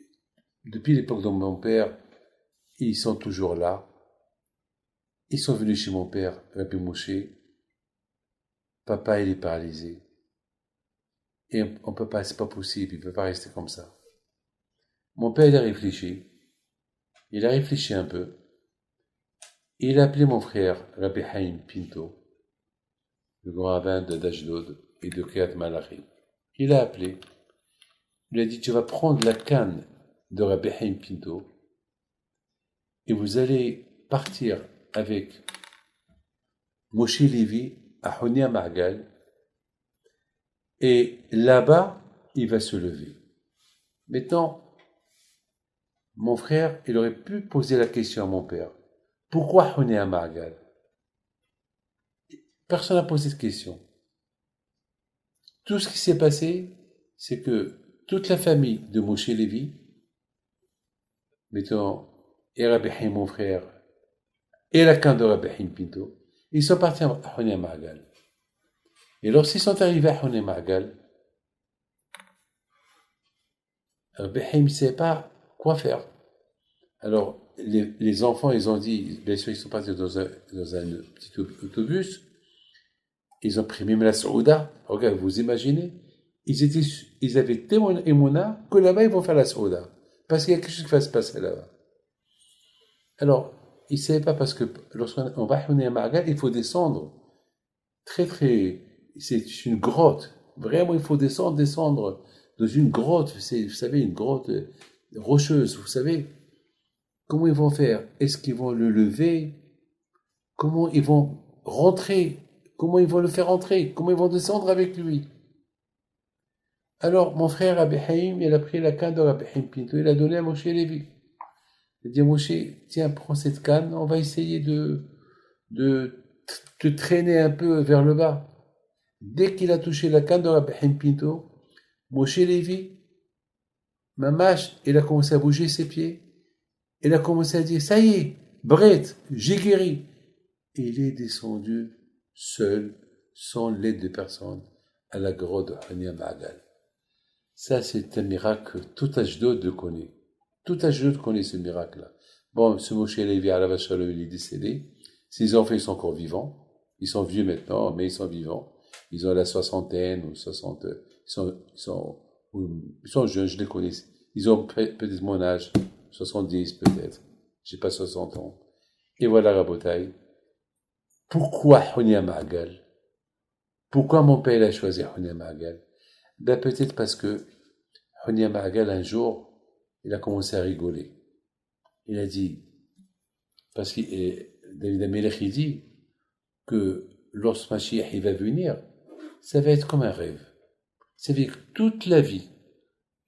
depuis l'époque de mon père, ils sont toujours là. Ils sont venus chez mon père, Rabbi Moshe. Papa, il est paralysé. Et on peut pas, c'est pas possible, il peut pas rester comme ça. Mon père, il a réfléchi. Il a réfléchi un peu. Et il a appelé mon frère, Rabbi Haïm Pinto, le grand rabbin d'Ashdod et de Kriyat Malachi. Il l'a appelé. Il lui a dit, tu vas prendre la canne de Rabbi Haïm Pinto et vous allez partir avec Moshe Levi à Honi HaMa'agal, et là-bas, il va se lever. Maintenant, mon frère, il aurait pu poser la question à mon père. Pourquoi Honi HaMa'agal? Personne n'a posé cette question. Tout ce qui s'est passé, c'est que toute la famille de Moshe Lévi, mettons, et Rabbi Haim, mon frère, et la canne de Rabbi Haim Pinto, ils sont partis à Honia Magal. Et lorsqu'ils sont arrivés à Honia Magal, Rabbi Haim ne savait pas quoi faire. Alors, les enfants, ils ont dit, bien sûr, ils sont partis dans un petit autobus, ils ont pris même la Saouda. Regarde, vous imaginez, ils avaient tellement émona que là-bas, ils vont faire la Saouda. Parce qu'il y a quelque chose qui va se passer là-bas. Alors, ils ne savaient pas parce que lorsqu'on va à Magal, il faut descendre c'est une grotte. Vraiment, il faut descendre dans une grotte. Vous savez, une grotte rocheuse, vous savez. Comment ils vont faire? Est-ce qu'ils vont le lever? Comment ils vont rentrer? Comment ils vont le faire entrer? Comment ils vont descendre avec lui? Alors, mon frère Rabbi Haim, il a pris la canne de Rabbi Haim Pinto, il a donné à Moshe Lévi. Il a dit à Moshe, tiens, prends cette canne, on va essayer de te traîner un peu vers le bas. Dès qu'il a touché la canne de Rabbi Haim Pinto, Moshe Lévi, Mamash, il a commencé à bouger ses pieds. Il a commencé à dire, ça y est, Bret, j'ai guéri. Et il est descendu seul, sans l'aide de personne, à la grotte de Honia Magal. Ça, c'est un miracle que tout Ashdod connaît. Tout Ashdod connaît ce miracle-là. Bon, ce Moshe Lévi, Alav Shalom, il est décédé. Ses enfants, ils sont encore vivants. Ils sont vieux maintenant, mais ils sont vivants. Ils ont la soixantaine ou 60. Ils sont jeunes, je les connais. Ils ont peut-être mon âge. 70 peut-être, j'ai pas 60 ans. Et voilà Rabotai. Pourquoi Honia Magal? Pourquoi mon père a choisi Honia Magal? Ben peut-être parce que Honia Magal un jour, il a commencé à rigoler. Il a dit, parce que David Amelech il dit que lorsque Mashiach il va venir, ça va être comme un rêve. Ça veut dire que toute la vie,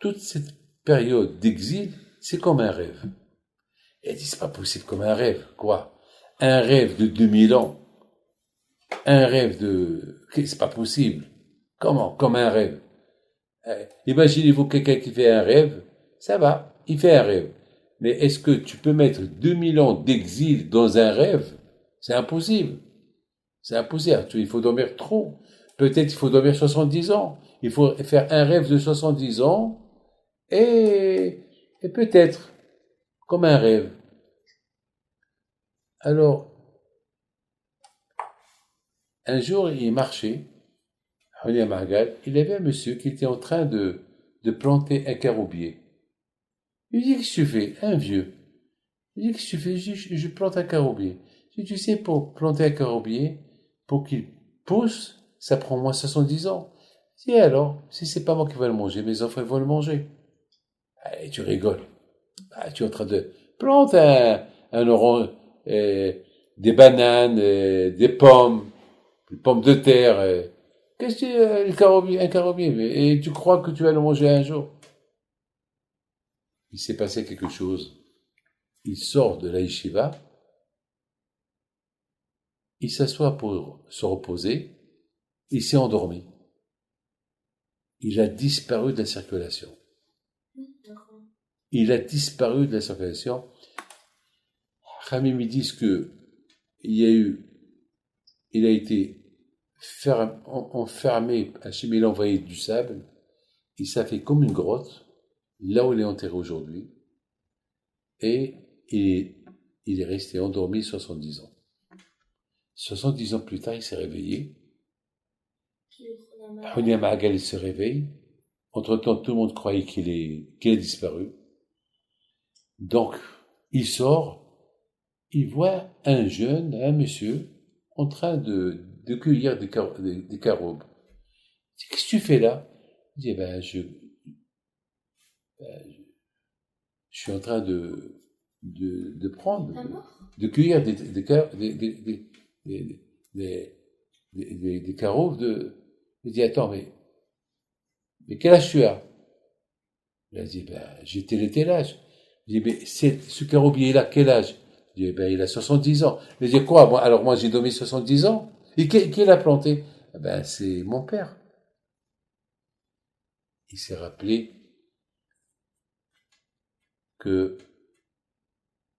toute cette période d'exil, c'est comme un rêve. Et elle dit, c'est pas possible comme un rêve. Quoi? Un rêve de 2000 ans. Un rêve c'est pas possible. Comment? Comme un rêve. Imaginez-vous quelqu'un qui fait un rêve. Ça va, il fait un rêve. Mais est-ce que tu peux mettre 2000 ans d'exil dans un rêve? C'est impossible. C'est impossible. Il faut dormir trop. Peut-être il faut dormir 70 ans. Il faut faire un rêve de 70 ans et peut-être, comme un rêve. Alors, un jour, il marchait, Honia Magal, il avait un monsieur qui était en train de planter un caroubier. Il dit, qu'est-ce que tu fais? Un vieux. Il dit, qu'est-ce que tu fais? Je plante un caroubier. Il dit, tu sais, pour planter un caroubier, pour qu'il pousse, ça prend au moins 70 ans. Il dit, alors, si c'est pas moi qui vais le manger, mes enfants vont le manger. Et tu rigoles. Tu es en train de planter un orange, des bananes, des pommes de terre. Qu'est-ce que c'est un carobier? Et tu crois que tu vas le manger un jour? Il s'est passé quelque chose. Il sort de la yeshiva, il s'assoit pour se reposer, il s'est endormi. Il a disparu de la circulation. Il a disparu de la circulation. Khamim, ils disent que il a été enfermé, Hachem il a envoyé du sable, et ça fait comme une grotte, là où il est enterré aujourd'hui, et il est resté endormi 70 ans. 70 ans plus tard, il s'est réveillé. Honia Magal, il se réveille. Entre-temps, tout le monde croyait qu'il est disparu. Donc, il sort, il voit un monsieur, en train de cueillir des caroubes. Il dit, qu'est-ce que tu fais là? Il dit, je suis en train de prendre, de cueillir des caroubes Il dit, attends, mais quel âge tu as? Il a dit, j'ai tel âge. Il dit, mais ce caroubier-là, quel âge? Il dit, il a 70 ans. Il dit, quoi? Alors moi, j'ai dormi 70 ans. Et qui l'a planté? C'est mon père. Il s'est rappelé que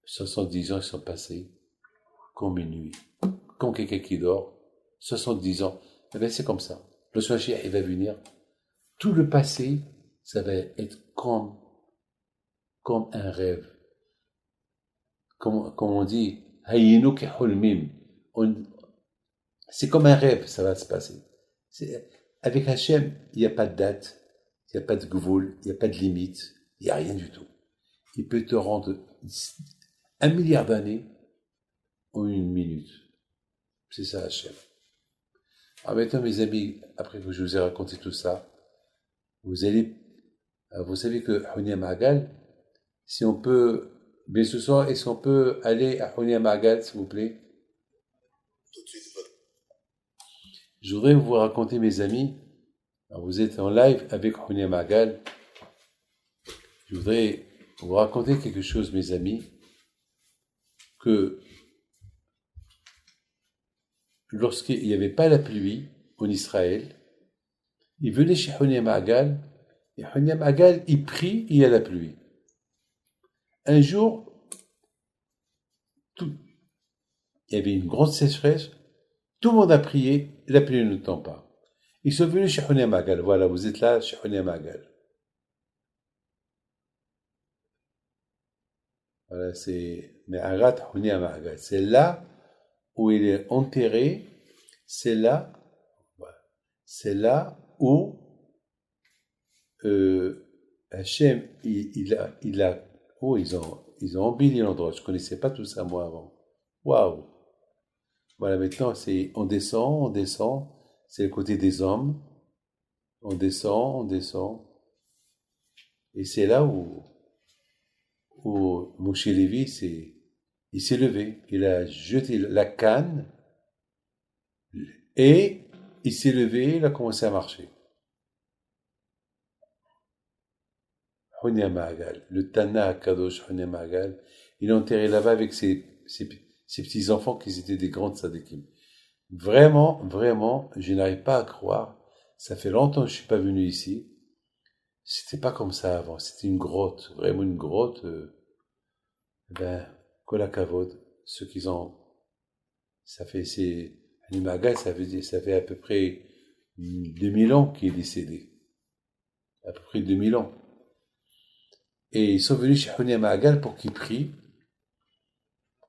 70 ans ils sont passés comme une nuit, comme quelqu'un qui dort, 70 ans. Eh bien, c'est comme ça. Le Mashiach, il va venir. Tout le passé, ça va être comme un rêve. Comme on dit, Hayinu ki hulmim. C'est comme un rêve, ça va se passer. Avec Hachem, il n'y a pas de date, il n'y a pas de gvoul, il n'y a pas de limite, il n'y a rien du tout. Il peut te rendre 1 milliard d'années en 1 minute. C'est ça Hachem. Alors maintenant, mes amis, après que je vous ai raconté tout ça, vous savez que Hunia Magal, si on peut, bien ce soir, est-ce qu'on peut aller à Hunia Magal, s'il vous plaît?
Tout de suite.
Je voudrais vous raconter, mes amis, alors vous êtes en live avec Hunia Magal, je voudrais vous raconter quelque chose, mes amis, que lorsqu'il n'y avait pas la pluie en Israël, il venait chez Hunia Magal, et Hunia Magal, il prie et il y a la pluie. Un jour, il y avait une grande sécheresse, tout le monde a prié, la pluie ne tombe pas. Ils sont venus chez Hunia Magal, voilà, vous êtes là chez Hunia Magal. Voilà, c'est Me'arat Hunia Magal. C'est là où il est enterré, c'est là où Hachem, ils ont embelli l'endroit. Je ne connaissais pas tout ça moi avant. Waouh! Voilà, maintenant on descend, c'est le côté des hommes. On descend. Et c'est là où Moshe Lévi il s'est levé. Il a jeté la canne et il s'est levé, il a commencé à marcher. Hunia Magal, le Tana Kadosh Hunia Magal, il est enterré là-bas avec ses petits-enfants qui étaient des grands tzadikim. Vraiment, je n'arrive pas à croire. Ça fait longtemps que je ne suis pas venu ici. C'était pas comme ça avant. C'était une grotte, vraiment une grotte. Kol Kavod, ceux qui ont. Ça fait, Hunia Magal, ça fait à peu près 2000 ans qu'il est décédé. À peu près 2000 ans. Et ils sont venus chez Hunia Magal pour qu'il prie.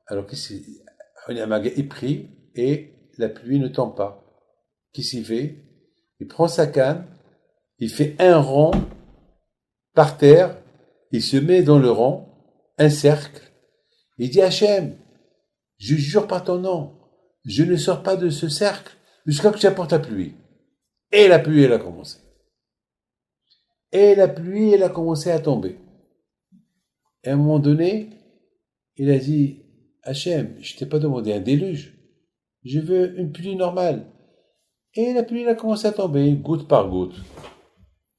Alors Hunia Magal, il prie et la pluie ne tombe pas. Qu'est-ce qu'il fait? Il prend sa canne, il fait un rond par terre, il se met dans le rond, un cercle. Il dit Hachem, je jure par ton nom, je ne sors pas de ce cercle jusqu'à ce que tu apportes la pluie. Et la pluie, elle a commencé. Et la pluie, elle a commencé à tomber. Et à un moment donné, il a dit Hachem, je ne t'ai pas demandé un déluge, je veux une pluie normale. Et la pluie, elle a commencé à tomber, goutte par goutte.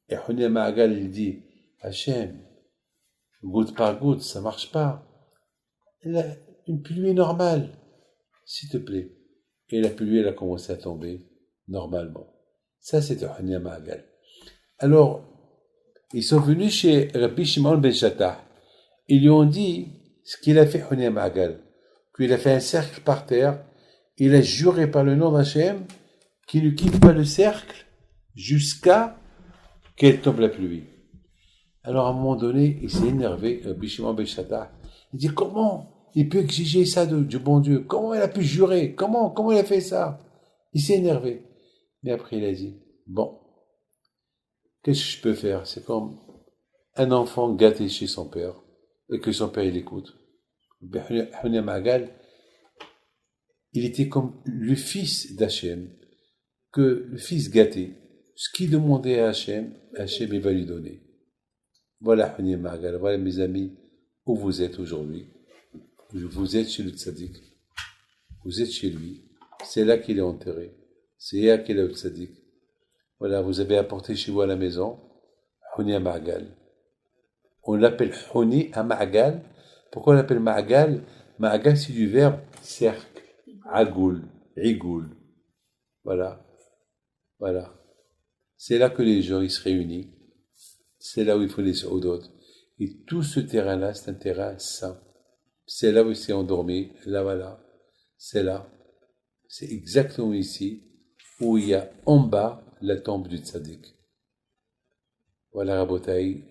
Et Hunia Magal, il dit Hachem, goutte par goutte, ça ne marche pas. Une pluie normale, s'il te plaît. Et la pluie, elle a commencé à tomber normalement. Ça, c'était Hunia Magal. Alors, ils sont venus chez Rabbi Shimon ben Shattah. Ils lui ont dit ce qu'il a fait Hunia Magal, qu'il a fait un cercle par terre, il a juré par le nom d'Hachem qu'il ne quitte pas le cercle jusqu'à qu'elle tombe la pluie. Alors à un moment donné, il s'est énervé, Rabbi Shimon ben Shattah. Il dit comment il peut exiger ça du bon Dieu? Comment il a pu jurer? Comment il a fait ça? Il s'est énervé. Mais après il a dit bon, qu'est-ce que je peux faire? C'est comme un enfant gâté chez son père et que son père il écoute. Hunia Magal, il était comme le fils d'Hachem, que le fils gâté. Ce qu'il demandait à Hachem, Hachem il va lui donner. Voilà Hunia Magal, voilà mes amis, où vous êtes aujourd'hui. Vous êtes chez le tzaddik. Vous êtes chez lui. C'est là qu'il est enterré. C'est là qu'il est le tzaddik. Voilà, vous avez apporté chez vous à la maison Hunia Magal. On l'appelle Huni à Magal. Pourquoi on l'appelle Magal? Magal, c'est du verbe cercle. Agoul, Igoul. Voilà. C'est là que les gens ils se réunissent. C'est là où il faut les saoudotes. Et tout ce terrain-là, c'est un terrain saint. C'est là où il s'est endormi, là, voilà. C'est là. C'est exactement ici où il y a en bas la tombe du tzaddik. Voilà, Rabotaï,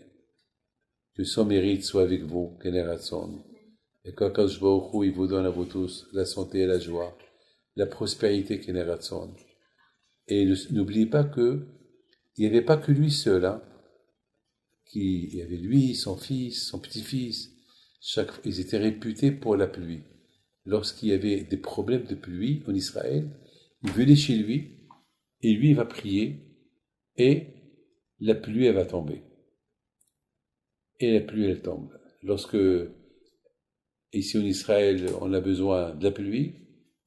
que son mérite soit avec vous, Keneratson. Et qu'Akadosh Baruch Hu, il vous donne à vous tous la santé et la joie, la prospérité, Keneratson. Et n'oubliez pas que il n'y avait pas que lui seul, hein. Il y avait lui, son fils, son petit-fils. Ils étaient réputés pour la pluie. Lorsqu'il y avait des problèmes de pluie en Israël, il venait chez lui, et lui, il va prier, et la pluie, elle va tomber. Et la pluie, elle tombe. Lorsque, ici en Israël, on a besoin de la pluie,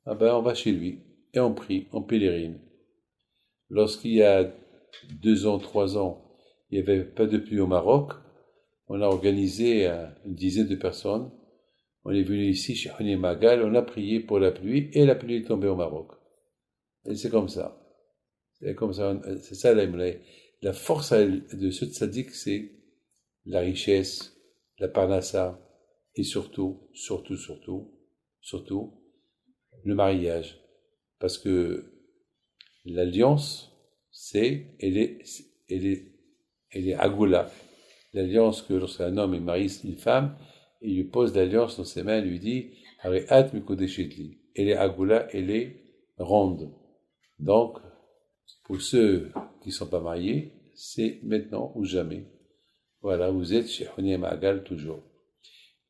ah ben, on va chez lui, et on prie, on pèlerine. Lorsqu'il y a 2 ans, 3 ans, il n'y avait pas de pluie au Maroc, on a organisé une dizaine de personnes. On est venu ici chez Honi Magal, on a prié pour la pluie et la pluie est tombée au Maroc. Et c'est comme ça. C'est comme ça. C'est ça la force de ce tzaddik, c'est la richesse, la parnassa et surtout, le mariage. Parce que l'alliance, elle est agoula. L'alliance que lorsqu'un homme il marie une femme, il lui pose l'alliance dans ses mains, il lui dit Arihat mikodeshetli. Elle est agoula, elle est ronde. Donc, pour ceux qui ne sont pas mariés, c'est maintenant ou jamais. Voilà, vous êtes chez Honi Ma'agal toujours.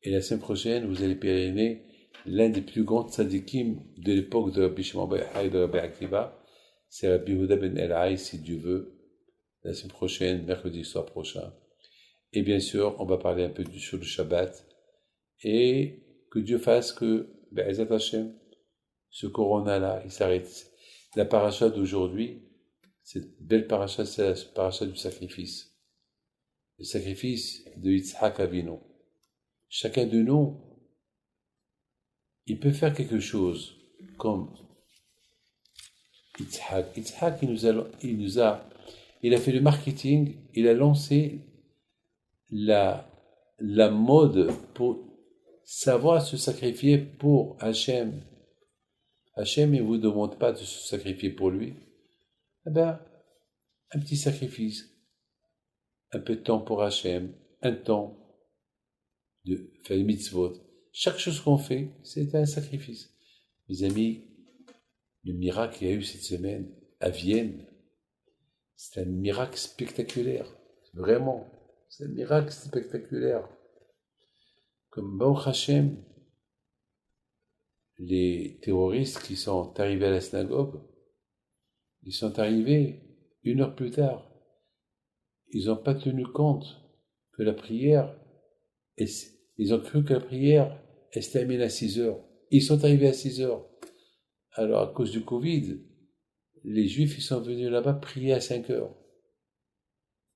Et la semaine prochaine, vous allez pèleriner l'un des plus grands tzadikim de l'époque de Rabbi Shimon Bar Yochai et de Rabbi Akiva, c'est Rabbi Yehuda ben Elhaï, si Dieu veut, la semaine prochaine, mercredi soir prochain. Et bien sûr, on va parler un peu sur le Shabbat. Et que Dieu fasse que, Be'ezat Hashem, ce corona-là, il s'arrête. La paracha d'aujourd'hui, cette belle paracha, c'est la paracha du sacrifice. Le sacrifice de Yitzhak Avinu. Chacun de nous, il peut faire quelque chose comme Yitzhak. Yitzhak, il a fait le marketing, il a lancé la mode pour savoir se sacrifier pour Hachem. Hachem, il ne vous demande pas de se sacrifier pour lui. Eh bien, un petit sacrifice, un peu de temps pour Hachem, un temps de faire une mitzvot. Chaque chose qu'on fait, c'est un sacrifice. Mes amis, le miracle qu'il y a eu cette semaine à Vienne, c'est un miracle spectaculaire. Vraiment, c'est un miracle spectaculaire. Comme Baruch Hashem, les terroristes qui sont arrivés à la synagogue, ils sont arrivés 1 heure plus tard. Ils n'ont pas tenu compte que la prière, ils ont cru que la prière, elle se termine à 6 heures. Ils sont arrivés à 6 heures. Alors, à cause du Covid, les Juifs, ils sont venus là-bas prier à 5 heures.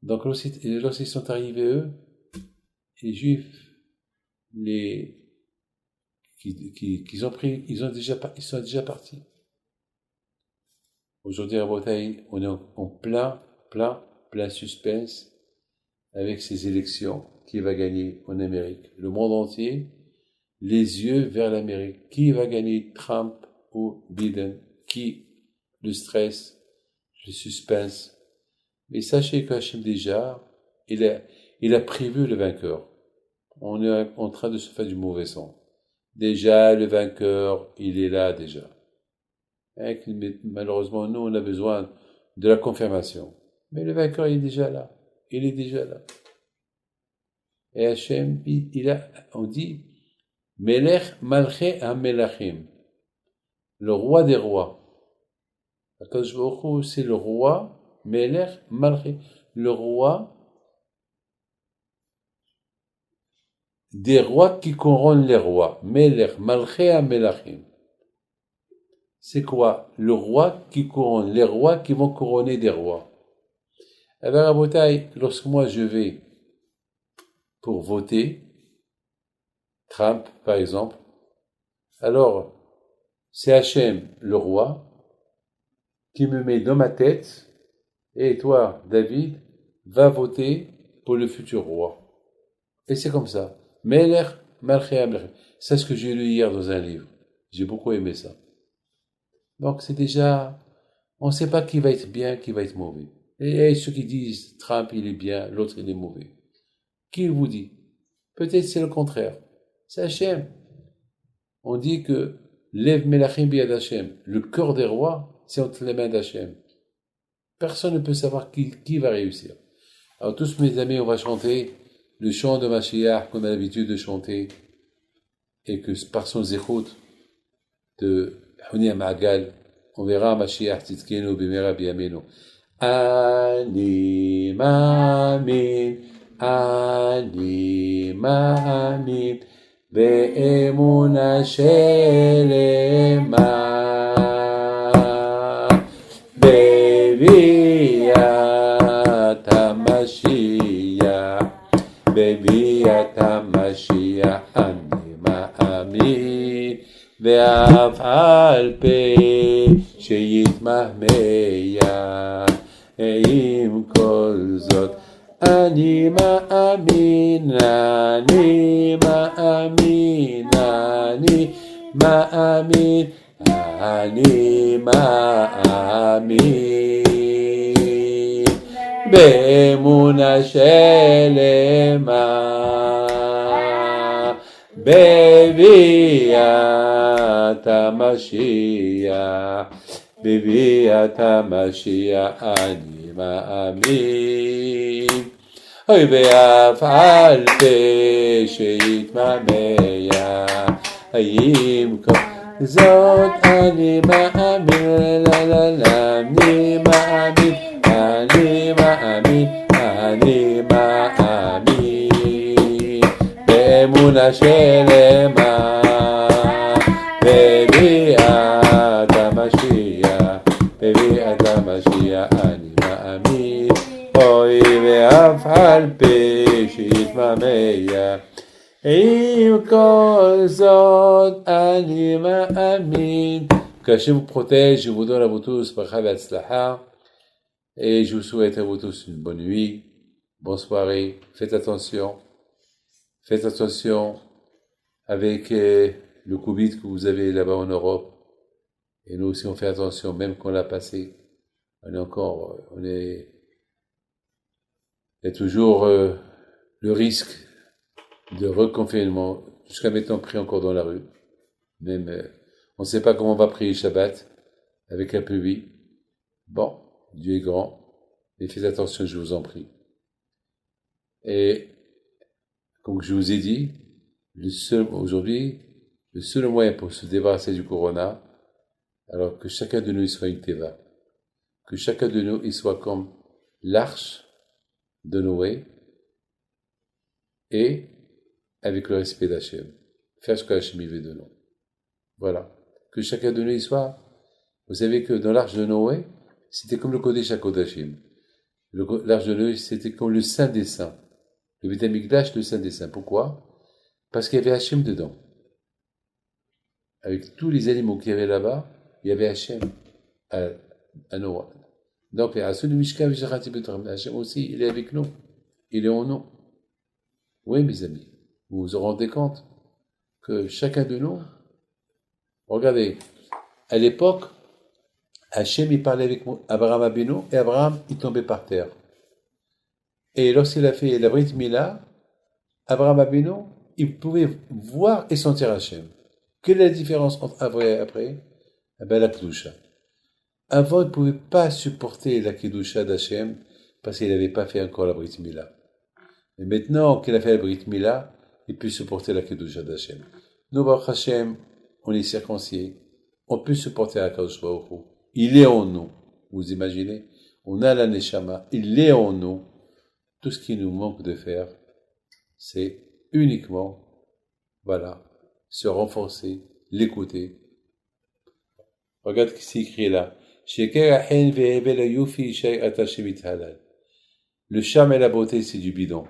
Donc, lorsqu'ils sont arrivés, eux, les Juifs, qu'ils ont pris, ils sont déjà partis. Aujourd'hui, à Bretagne, on est en plein suspense avec ces élections. Qui va gagner en Amérique? Le monde entier, les yeux vers l'Amérique. Qui va gagner, Trump ou Biden? Qui? Le stress, le suspense. Mais sachez qu'Hachem déjà, il a prévu le vainqueur. On est en train de se faire du mauvais sang. Déjà, le vainqueur, il est là déjà. Mais malheureusement, nous, on a besoin de la confirmation. Mais le vainqueur, il est déjà là. Il est déjà là. Et Hachem, on dit, Melech Malché HaMelachim, le roi des rois. Akadosh Baruch Hu, c'est le roi, Melech Malché, le roi des rois qui couronnent les rois. Melech Malché HaMelachim. C'est quoi? Le roi qui couronne, les rois qui vont couronner des rois. Alors, à Botaï, lorsque moi je vais pour voter, Trump par exemple, alors c'est Hachem, le roi, qui me met dans ma tête, et toi, David, va voter pour le futur roi. Et c'est comme ça. Melech, Malchei Amlechem. C'est ce que j'ai lu hier dans un livre. J'ai beaucoup aimé ça. Donc c'est déjà, on ne sait pas qui va être bien, qui va être mauvais. Et ceux qui disent Trump il est bien, l'autre il est mauvais. Qui vous dit? Peut-être c'est le contraire. C'est Hachem. On dit que Lev Melachim Biad Hachem, le cœur des rois, c'est entre les mains d'Hachem. Personne ne peut savoir qui va réussir. Alors tous mes amis, on va chanter le chant de Mashiach qu'on a l'habitude de chanter et que par son zéchout de Huni Ma'agal, on verra Mashiach Tzidkenu Bimera Biyamenu. Ani Ma'amin, Ani Ma'amin, Be'emuna Shelema, Be'viat HaMashiach, Be'viat HaMashiach, Ani Ma'amin, ואף על פי שיתמהמה עם כל זאת אני מאמין, אני מאמין, אני מאמין, אני מאמין באמונה שלמה בביאת המשיח, בביאת המשיח אני מאמין. אוי ואף על פי שיתמהמה עם כל זאת אני מאמין, לה לה לה, אני מאמין, אני מאמין, אני מאמין באמונה שלמה בביאת המשיח, בביאת המשיח אני מאמין. אוי ואף על פי שיתמהמה עם כל זאת אני מאמין. qu'Hachem vous protège, je vous donne à vous tous bracha v'atzlacha, et je vous souhaite à vous tous une bonne nuit, bonne soirée, faites attention avec le Covid que vous avez là-bas en Europe, et nous aussi on fait attention, même qu'on l'a passé, il y a toujours le risque de reconfinement, jusqu'à maintenant pris encore dans la rue, même on ne sait pas comment on va prier Shabbat, avec un peu oui. Bon, Dieu est grand, mais faites attention, je vous en prie. Et, comme je vous ai dit, aujourd'hui, le seul moyen pour se débarrasser du corona, alors que chacun de nous y soit une teva, que chacun de nous y soit comme l'arche de Noé, et avec le respect d'Hachem, faire ce que Hachem veut de nous. Voilà. Que chacun de nous y soit. Vous savez que dans l'arche de Noé, c'était comme le Kodesh HaKodashim. L'arche de Noé, c'était comme le Saint des Saints. Le Beth Amikdash, le Saint des Saints. Pourquoi? Parce qu'il y avait Hachem dedans. Avec tous les animaux qu'il y avait là-bas, il y avait Hachem à Noé. Donc, Hachem aussi, il est avec nous. Il est en nous. Oui, mes amis. Vous vous rendez compte que chacun de nous, regardez, à l'époque, Hachem, il parlait avec Abraham Abinu, et Abraham, il tombait par terre. Et lorsqu'il a fait la Brit Mila, Abraham Abinu, il pouvait voir et sentir Hachem. Quelle est la différence entre avant et après? Eh bien, la Kedusha. Avant, il ne pouvait pas supporter la Kedusha d'Hachem, parce qu'il n'avait pas fait encore la Brit Mila. Et maintenant qu'il a fait la Brit Mila, il peut supporter la Kedusha d'Hachem. Nous, Baruch Hachem, on est circoncis, on peut supporter la Kadosh Baruch Hu. Il est en nous. Vous imaginez? On a la Neshama, il est en nous. Tout ce qui nous manque de faire, c'est uniquement, se renforcer, l'écouter. Regarde ce qui s'est écrit là. Le charme et la beauté, c'est du bidon.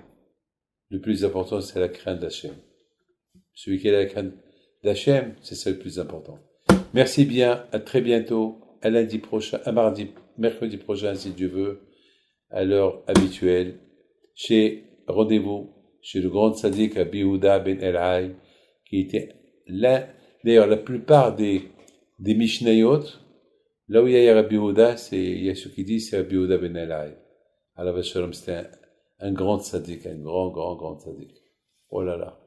Le plus important, c'est la crainte d'Hachem. Celui qui a la crainte d'Hachem, c'est ça le plus important. Merci bien, à très bientôt, à lundi prochain, à mercredi prochain, si Dieu veut, à l'heure habituelle, chez Rendez-vous, chez le grand tzaddik Rabbi Yehuda ben Elhaï, qui était l'un, d'ailleurs la plupart des Mishnayot, là où il y a Rabbi Yehuda, il y a ceux qui disent c'est Rabbi Yehuda ben Elhaï. Alors Shalom, c'était un grand tzaddik, un grand tzaddik. Oh là là,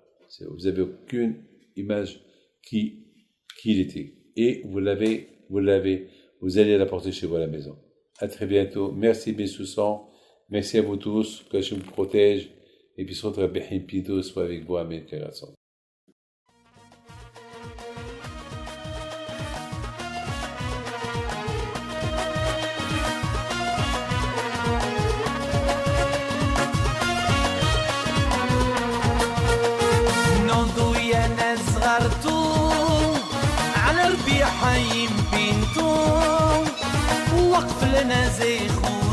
vous avez aucune image qui il était. Et vous allez l'apporter chez vous à la maison. À très bientôt. Merci mes sous-sang. Merci à vous tous. Que je vous protège. Et puis, soit Rabbi Pido soit avec vous. Amen.
على ربيع حيم بنتو وقف لنا زي خو